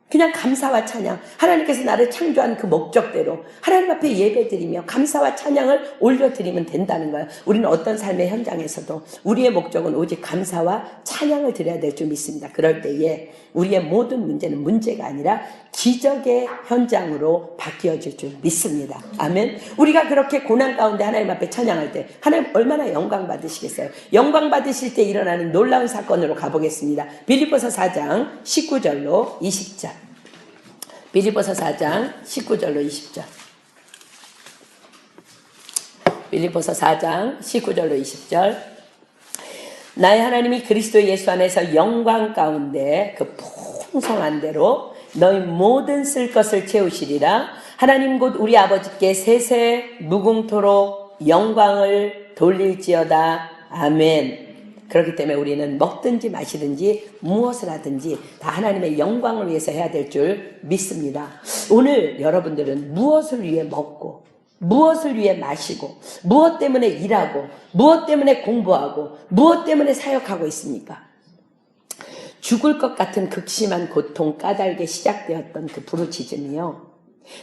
그냥 감사와 찬양, 하나님께서 나를 창조한 그 목적대로 하나님 앞에 예배드리며 감사와 찬양을 올려드리면 된다는 거예요. 우리는 어떤 삶의 현장에서도 우리의 목적은 오직 감사와 찬양을 드려야 될 줄 믿습니다. 그럴 때에 우리의 모든 문제는 문제가 아니라 기적의 현장으로 바뀌어질 줄 믿습니다. 아멘. 우리가 그렇게 고난 가운데 하나님 앞에 찬양할 때 하나님 얼마나 영광 받으시겠어요? 영광 받으실 때 일어나는 놀라운 사건으로 가보겠습니다. 빌립보서 4장 19절로 20절. 빌립보서 4장 19절로 20절. 빌립보서 4장 19절로 20절. 나의 하나님이 그리스도 예수 안에서 영광 가운데 그 풍성한 대로 너희 모든 쓸 것을 채우시리라. 하나님 곧 우리 아버지께 세세 무궁토록 영광을 돌릴지어다. 아멘. 그렇기 때문에 우리는 먹든지 마시든지 무엇을 하든지 다 하나님의 영광을 위해서 해야 될 줄 믿습니다. 오늘 여러분들은 무엇을 위해 먹고, 무엇을 위해 마시고, 무엇 때문에 일하고, 무엇 때문에 공부하고, 무엇 때문에 사역하고 있습니까? 죽을 것 같은 극심한 고통, 까닭에 시작되었던 그 부르짖음이요,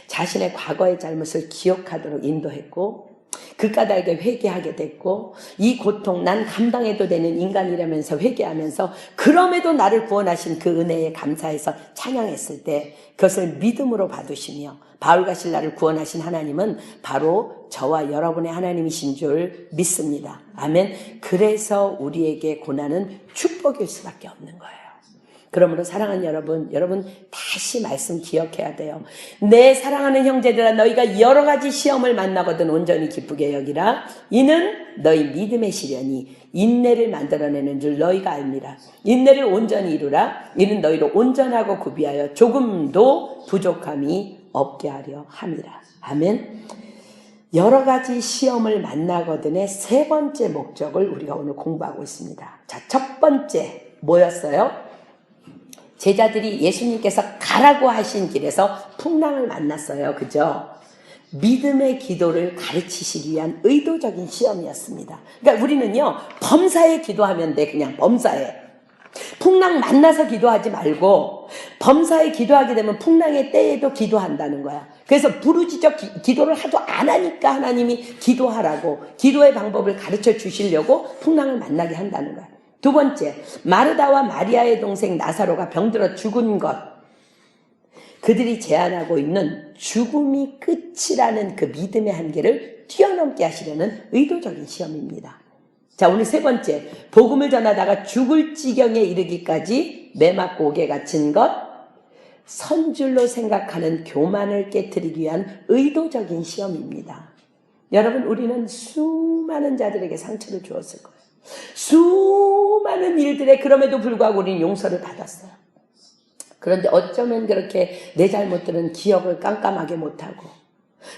자신의 과거의 잘못을 기억하도록 인도했고, 그 까닭에 회개하게 됐고, 이 고통, 난 감당해도 되는 인간이라면서 회개하면서 그럼에도 나를 구원하신 그 은혜에 감사해서 찬양했을 때 그것을 믿음으로 받으시며, 바울과 실라를 구원하신 하나님은 바로 저와 여러분의 하나님이신 줄 믿습니다. 아멘. 그래서 우리에게 고난은 축복일 수밖에 없는 거예요. 그러므로 사랑하는 여러분 다시 말씀 기억해야 돼요. 내 사랑하는 형제들아, 너희가 여러 가지 시험을 만나거든 온전히 기쁘게 여기라. 이는 너희 믿음의 시련이 인내를 만들어내는 줄 너희가 알미라. 인내를 온전히 이루라. 이는 너희로 온전하고 구비하여 조금도 부족함이 없게 하려 함이라. 아멘. 여러 가지 시험을 만나거든의 세 번째 목적을 우리가 오늘 공부하고 있습니다. 자, 첫 번째 뭐였어요? 제자들이 예수님께서 가라고 하신 길에서 풍랑을 만났어요. 그죠? 믿음의 기도를 가르치시기 위한 의도적인 시험이었습니다. 그러니까 우리는요, 범사에 기도하면 돼. 그냥 범사에. 풍랑 만나서 기도하지 말고 범사에 기도하게 되면 풍랑의 때에도 기도한다는 거야. 그래서 부르짖어 기도를 하도 안 하니까 하나님이 기도하라고, 기도의 방법을 가르쳐 주시려고 풍랑을 만나게 한다는 거야. 두 번째, 마르다와 마리아의 동생 나사로가 병들어 죽은 것. 그들이 제안하고 있는 죽음이 끝이라는 그 믿음의 한계를 뛰어넘게 하시려는 의도적인 시험입니다. 자, 오늘 세 번째, 복음을 전하다가 죽을 지경에 이르기까지 매맞고 옥에 갇힌 것, 선줄로 생각하는 교만을 깨트리기 위한 의도적인 시험입니다. 여러분, 우리는 수많은 자들에게 상처를 주었을 거예요. 수많은 일들에 그럼에도 불구하고 우리는 용서를 받았어요. 그런데 어쩌면 그렇게 내 잘못들은 기억을 깜깜하게 못하고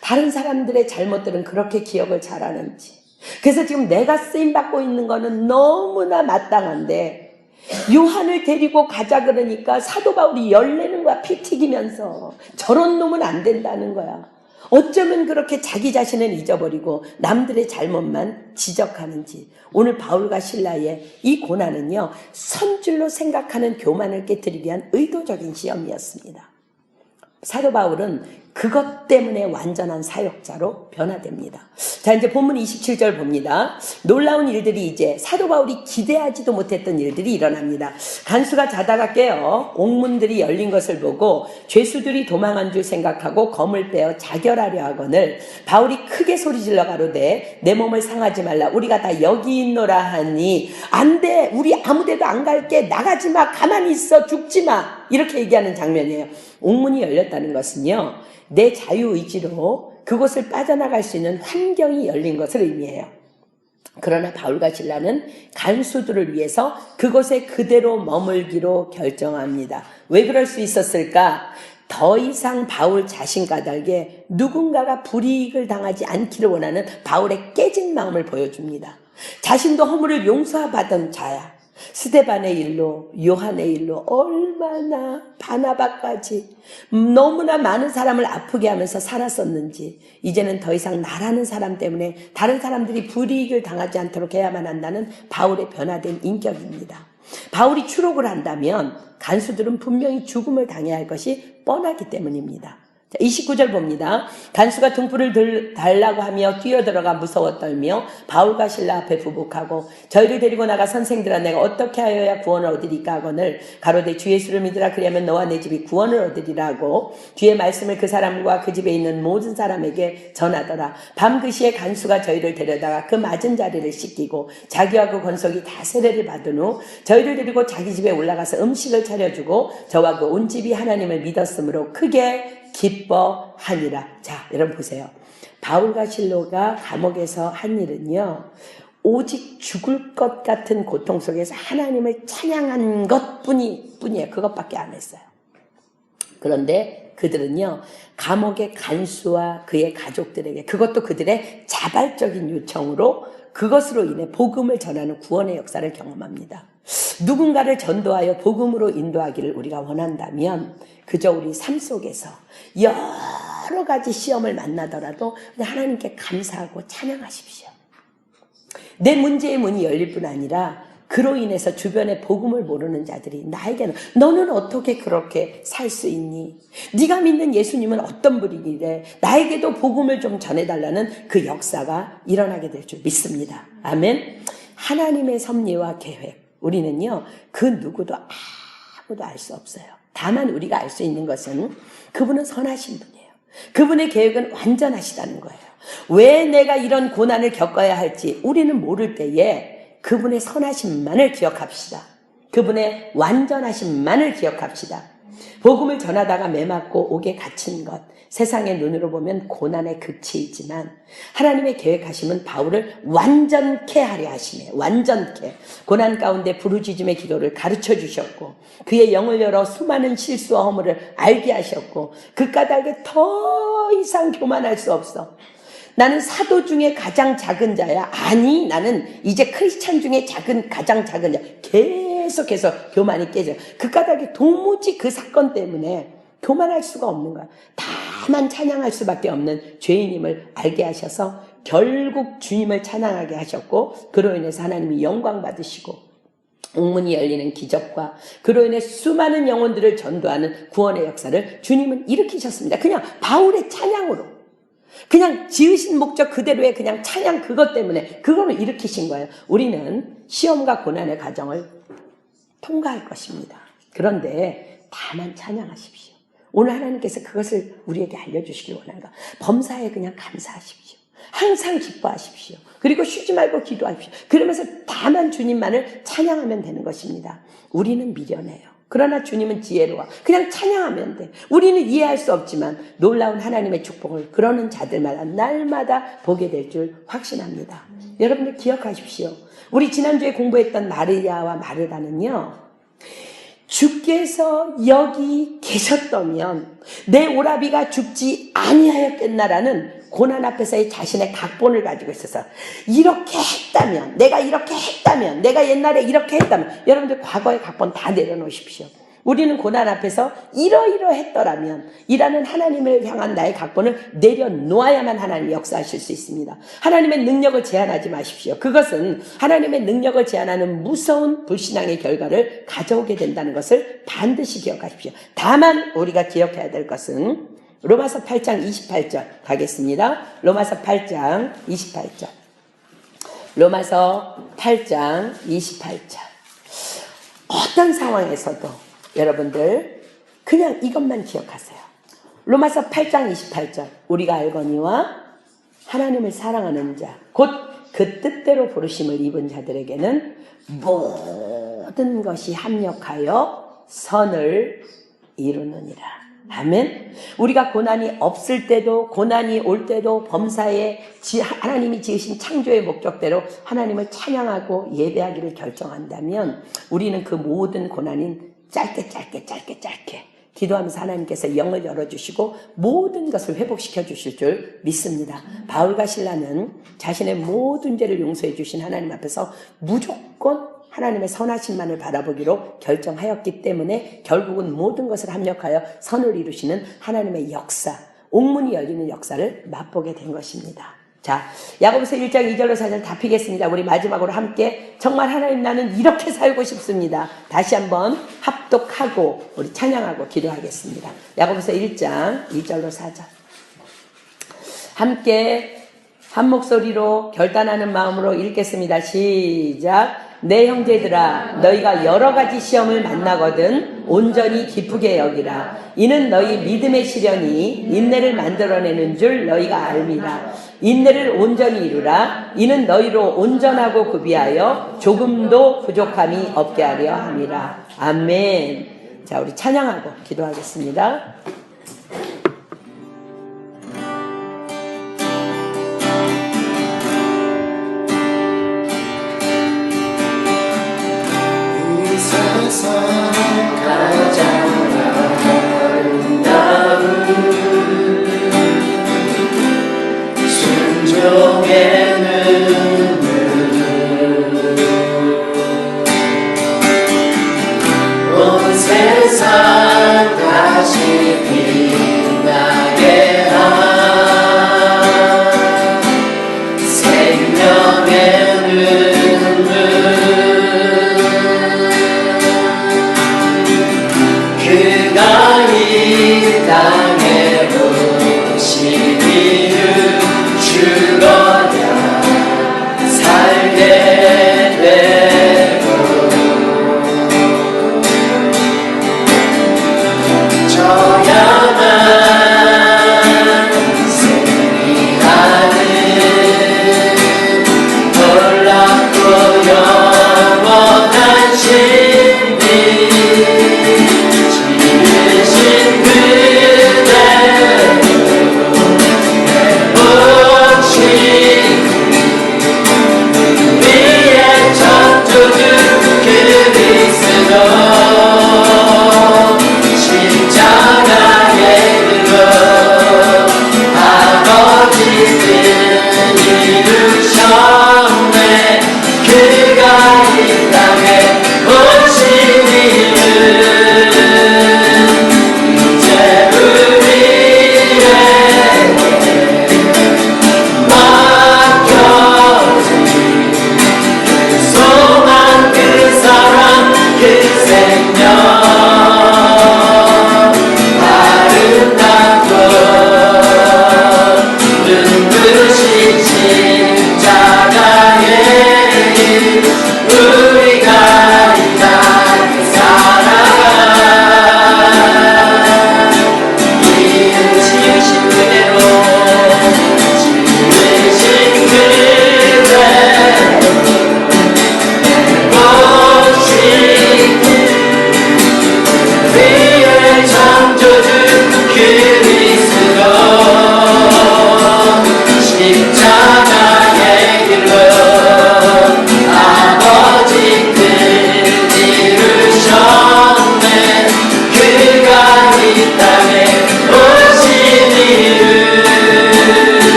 다른 사람들의 잘못들은 그렇게 기억을 잘하는지, 그래서 지금 내가 쓰임받고 있는 거는 너무나 마땅한데 요한을 데리고 가자 그러니까 사도 바울이 열내는 거야. 피 튀기면서. 저런 놈은 안 된다는 거야. 어쩌면 그렇게 자기 자신을 잊어버리고 남들의 잘못만 지적하는지. 오늘 바울과 실라의 이 고난은요, 선줄로 생각하는 교만을 깨트리기 위한 의도적인 시험이었습니다. 사도 바울은 그것 때문에 완전한 사역자로 변화됩니다. 자, 이제 본문 27절 봅니다. 놀라운 일들이 이제 사도 바울이 기대하지도 못했던 일들이 일어납니다. 간수가 자다가 깨어 옥문들이 열린 것을 보고 죄수들이 도망한 줄 생각하고 검을 빼어 자결하려 하거늘 바울이 크게 소리질러 가로되 내 몸을 상하지 말라. 우리가 다 여기 있노라 하니 안 돼. 우리 아무데도 안 갈게. 나가지 마. 가만히 있어. 죽지 마. 이렇게 얘기하는 장면이에요. 옥문이 열렸다는 것은요, 내 자유의지로 그곳을 빠져나갈 수 있는 환경이 열린 것을 의미해요. 그러나 바울과 실라는 간수들을 위해서 그곳에 그대로 머물기로 결정합니다. 왜 그럴 수 있었을까? 더 이상 바울 자신 까닭에 누군가가 불이익을 당하지 않기를 원하는 바울의 깨진 마음을 보여줍니다. 자신도 허물을 용서받은 자야. 스데반의 일로, 요한의 일로 얼마나 바나바까지 너무나 많은 사람을 아프게 하면서 살았었는지, 이제는 더 이상 나라는 사람 때문에 다른 사람들이 불이익을 당하지 않도록 해야만 한다는 바울의 변화된 인격입니다. 바울이 추록을 한다면 간수들은 분명히 죽음을 당해야 할 것이 뻔하기 때문입니다. 29절 봅니다. 간수가 등불을 달라고 하며 뛰어들어가 무서워 떨며 바울과 실라 앞에 부복하고 저희를 데리고 나가 선생들아 내가 어떻게 하여야 구원을 얻으리까 하거늘 가로되 주 예수를 믿으라 그리하면 너와 내 집이 구원을 얻으리라고 주의 말씀을 그 사람과 그 집에 있는 모든 사람에게 전하더라. 밤 그 시에 간수가 저희를 데려다가 그 맞은 자리를 씻기고 자기와 그 권속이 다 세례를 받은 후 저희를 데리고 자기 집에 올라가서 음식을 차려주고 저와 그 온 집이 하나님을 믿었으므로 크게 기뻐하니라. 자, 여러분 보세요. 바울과 실로가 감옥에서 한 일은요, 오직 죽을 것 같은 고통 속에서 하나님을 찬양한 것뿐이에요. 그것밖에 안 했어요. 그런데 그들은요, 감옥의 간수와 그의 가족들에게, 그것도 그들의 자발적인 요청으로 그것으로 인해 복음을 전하는 구원의 역사를 경험합니다. 누군가를 전도하여 복음으로 인도하기를 우리가 원한다면 그저 우리 삶 속에서 여러 가지 시험을 만나더라도 그냥 하나님께 감사하고 찬양하십시오. 내 문제의 문이 열릴 뿐 아니라 그로 인해서 주변에 복음을 모르는 자들이 나에게는 너는 어떻게 그렇게 살 수 있니? 네가 믿는 예수님은 어떤 분이래? 나에게도 복음을 좀 전해달라는 그 역사가 일어나게 될 줄 믿습니다. 아멘. 하나님의 섭리와 계획, 우리는요 그 누구도 아무도 알 수 없어요. 다만 우리가 알 수 있는 것은 그분은 선하신 분이에요. 그분의 계획은 완전하시다는 거예요. 왜 내가 이런 고난을 겪어야 할지 우리는 모를 때에 그분의 선하심만을 기억합시다. 그분의 완전하심만을 기억합시다. 복음을 전하다가 매맞고 옥에 갇힌 것, 세상의 눈으로 보면 고난의 극치이지만 하나님의 계획하심은 바울을 완전케 하려 하심이에요. 완전케. 고난 가운데 부르짖음의 기도를 가르쳐 주셨고 그의 영을 열어 수많은 실수와 허물을 알게 하셨고 그 까닭에 더 이상 교만할 수 없어. 나는 사도 중에 가장 작은 자야. 아니, 나는 이제 크리스찬 중에 가장 작은 자. 계속해서 교만이 깨져요. 그 까닭에 도무지 그 사건 때문에 교만할 수가 없는 거야. 다만 찬양할 수밖에 없는 죄인임을 알게 하셔서 결국 주님을 찬양하게 하셨고 그로 인해서 하나님이 영광 받으시고 옥문이 열리는 기적과 그로 인해 수많은 영혼들을 전도하는 구원의 역사를 주님은 일으키셨습니다. 그냥 바울의 찬양으로. 그냥 지으신 목적 그대로의 그냥 찬양 그것 때문에 그거를 일으키신 거예요. 우리는 시험과 고난의 과정을 통과할 것입니다. 그런데 다만 찬양하십시오. 오늘 하나님께서 그것을 우리에게 알려주시길 원합니다. 범사에 그냥 감사하십시오. 항상 기뻐하십시오. 그리고 쉬지 말고 기도하십시오. 그러면서 다만 주님만을 찬양하면 되는 것입니다. 우리는 미련해요. 그러나 주님은 지혜로워. 그냥 찬양하면 돼. 우리는 이해할 수 없지만 놀라운 하나님의 축복을 그러는 자들마다 날마다 보게 될 줄 확신합니다. 여러분들 기억하십시오. 우리 지난주에 공부했던 마리아와 마르다는요, 주께서 여기 계셨다면 내 오라비가 죽지 아니하였겠나라는 고난 앞에서의 자신의 각본을 가지고 있어서 이렇게 했다면, 내가 이렇게 했다면, 내가 옛날에 이렇게 했다면, 여러분들 과거의 각본 다 내려놓으십시오. 우리는 고난 앞에서 이러이러했더라면 이라는 하나님을 향한 나의 각본을 내려놓아야만 하나님이 역사하실 수 있습니다. 하나님의 능력을 제한하지 마십시오. 그것은 하나님의 능력을 제한하는 무서운 불신앙의 결과를 가져오게 된다는 것을 반드시 기억하십시오. 다만 우리가 기억해야 될 것은 로마서 8장 28절 가겠습니다. 로마서 8장 28절. 로마서 8장 28절. 어떤 상황에서도 여러분들 그냥 이것만 기억하세요. 로마서 8장 28절. 우리가 알거니와 하나님을 사랑하는 자 곧 그 뜻대로 부르심을 입은 자들에게는 모든 것이 합력하여 선을 이루느니라. 아멘. 우리가 고난이 없을 때도 고난이 올 때도 범사에 하나님이 지으신 창조의 목적대로 하나님을 찬양하고 예배하기를 결정한다면 우리는 그 모든 고난인 짧게 기도하면서 하나님께서 영을 열어주시고 모든 것을 회복시켜 주실 줄 믿습니다. 바울과 실라는 자신의 모든 죄를 용서해 주신 하나님 앞에서 무조건 하나님의 선하심만을 바라보기로 결정하였기 때문에 결국은 모든 것을 합력하여 선을 이루시는 하나님의 역사, 옥문이 열리는 역사를 맛보게 된 것입니다. 자, 야고보서 1장 2절로 4절 다 피겠습니다. 우리 마지막으로 함께 정말 하나님 나는 이렇게 살고 싶습니다. 다시 한번 합독하고 우리 찬양하고 기도하겠습니다. 야고보서 1장 2절로 4절 함께 한 목소리로 결단하는 마음으로 읽겠습니다. 시작. 내 형제들아 너희가 여러 가지 시험을 만나거든 온전히 기쁘게 여기라. 이는 너희 믿음의 시련이 인내를 만들어내는 줄 너희가 알미라. 인내를 온전히 이루라. 이는 너희로 온전하고 구비하여 조금도 부족함이 없게 하려 함이라. 아멘. 자, 우리 찬양하고 기도하겠습니다. 세상 다시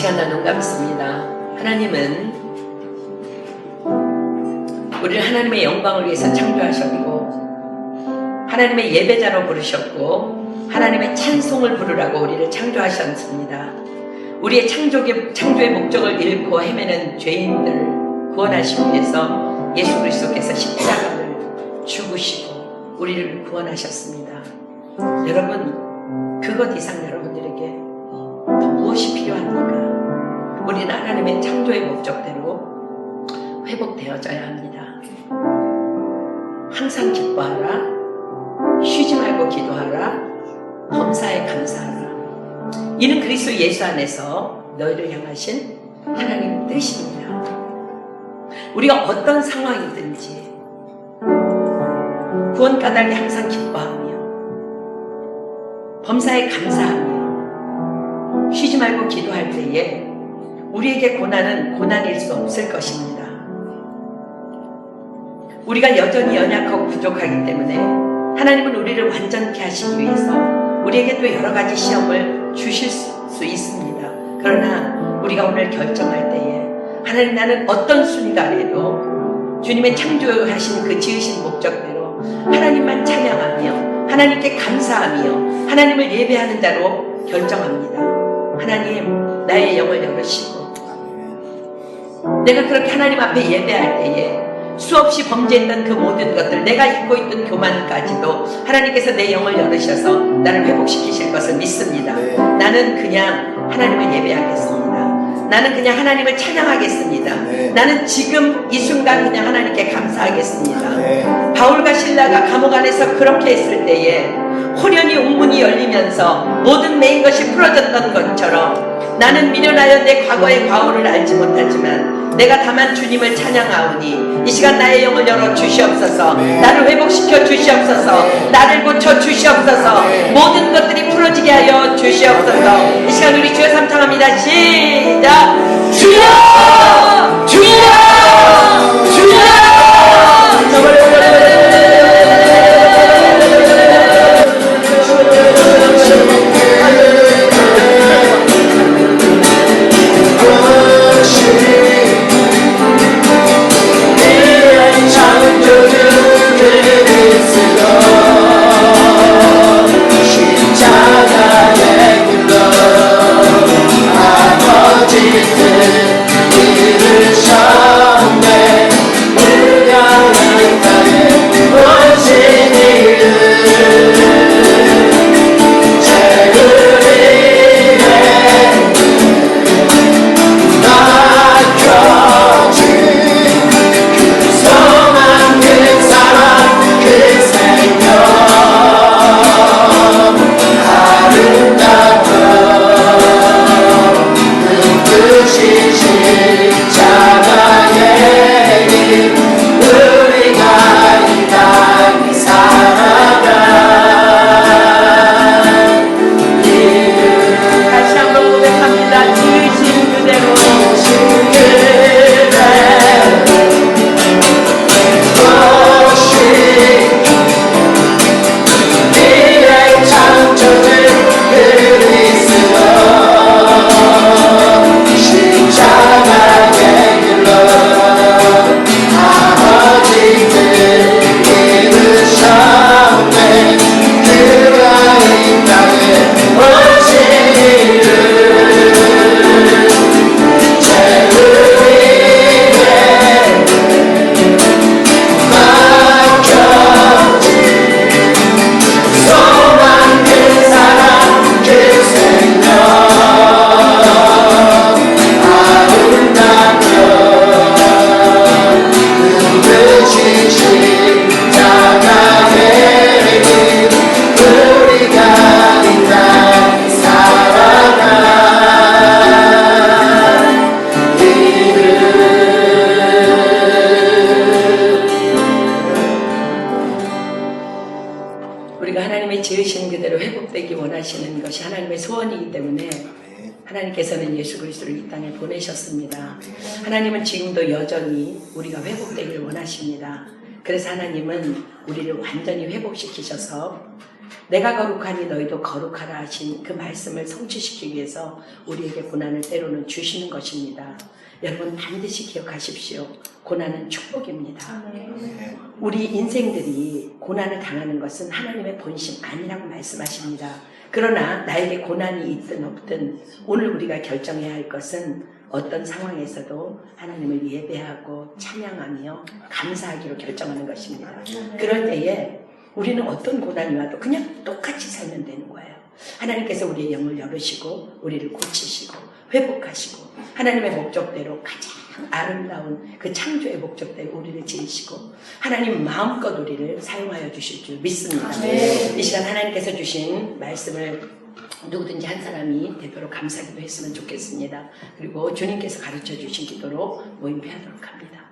시간 나눈 감사합니다. 하나님은 우리를 하나님의 영광을 위해서 창조하셨고 하나님의 예배자로 부르셨고 하나님의 찬송을 부르라고 우리를 창조하셨습니다. 우리의 창조의 목적을 잃고 헤매는 죄인들을 구원하시기 위해서 예수 그리스도께서 십자가를 죽으시고 우리를 구원하셨습니다. 여러분, 그것 이상 여러분들에게 더 무엇이 필요합니까? 우리는 하나님의 창조의 목적대로 회복되어져야 합니다. 항상 기뻐하라, 쉬지 말고 기도하라, 범사에 감사하라. 이는 그리스도 예수 안에서 너희를 향하신 하나님 뜻입니다. 우리가 어떤 상황이든지 구원 까닭에 항상 기뻐하며 범사에 감사하며 쉬지 말고 기도할 때에 우리에게 고난은 고난일 수 없을 것입니다. 우리가 여전히 연약하고 부족하기 때문에 하나님은 우리를 완전케 하시기 위해서 우리에게 또 여러 가지 시험을 주실 수 있습니다. 그러나 우리가 오늘 결정할 때에 하나님, 나는 어떤 순간에도 주님의 창조하신 그 지으신 목적대로 하나님만 찬양하며 하나님께 감사하며 하나님을 예배하는 자로 결정합니다. 하나님, 나의 영을 열으시고 내가 그렇게 하나님 앞에 예배할 때에 수없이 범죄했던 그 모든 것들, 내가 잊고 있던 교만까지도 하나님께서 내 영을 열으셔서 나를 회복시키실 것을 믿습니다. 나는 그냥 하나님을 예배하겠습니다. 나는 그냥 하나님을 찬양하겠습니다. 나는 지금 이 순간 그냥 하나님께 감사하겠습니다. 바울과 실라가 감옥 안에서 그렇게 했을 때에 호련히 웅문이 열리면서 모든 매인 것이 풀어졌던 것처럼 나는 미련하여 내 과거의 과오를 알지 못하지만 내가 다만 주님을 찬양하오니 이 시간 나의 영을 열어 주시옵소서. 나를 회복시켜 주시옵소서. 나를 고쳐 주시옵소서. 모든 것들이 풀어지게 하여 주시옵소서. 이 시간 우리 주여 삼창합니다. 시작. 주여! 주여! 주여! 하나님께서는 예수 그리스도를 이 땅에 보내셨습니다. 하나님은 지금도 여전히 우리가 회복되기를 원하십니다. 그래서 하나님은 우리를 완전히 회복시키셔서 내가 거룩하니 너희도 거룩하라 하신 그 말씀을 성취시키기 위해서 우리에게 고난을 때로는 주시는 것입니다. 여러분 반드시 기억하십시오. 고난은 축복입니다. 우리 인생들이 고난을 당하는 것은 하나님의 본심 아니라고 말씀하십니다. 그러나 나에게 고난이 있든 없든 오늘 우리가 결정해야 할 것은 어떤 상황에서도 하나님을 예배하고 찬양하며 감사하기로 결정하는 것입니다. 그럴 때에 우리는 어떤 고난이 와도 그냥 똑같이 살면 되는 거예요. 하나님께서 우리의 영을 열으시고 우리를 고치시고 회복하시고 하나님의 목적대로 가장 아름다운 그 창조의 목적대로 우리를 지으시고 하나님 마음껏 우리를 사용하여 주실 줄 믿습니다. 이 시간 하나님께서 주신 말씀을 누구든지 한 사람이 되도록 감사기도 했으면 좋겠습니다. 그리고 주님께서 가르쳐 주신 기도로 모임패하도록 합니다.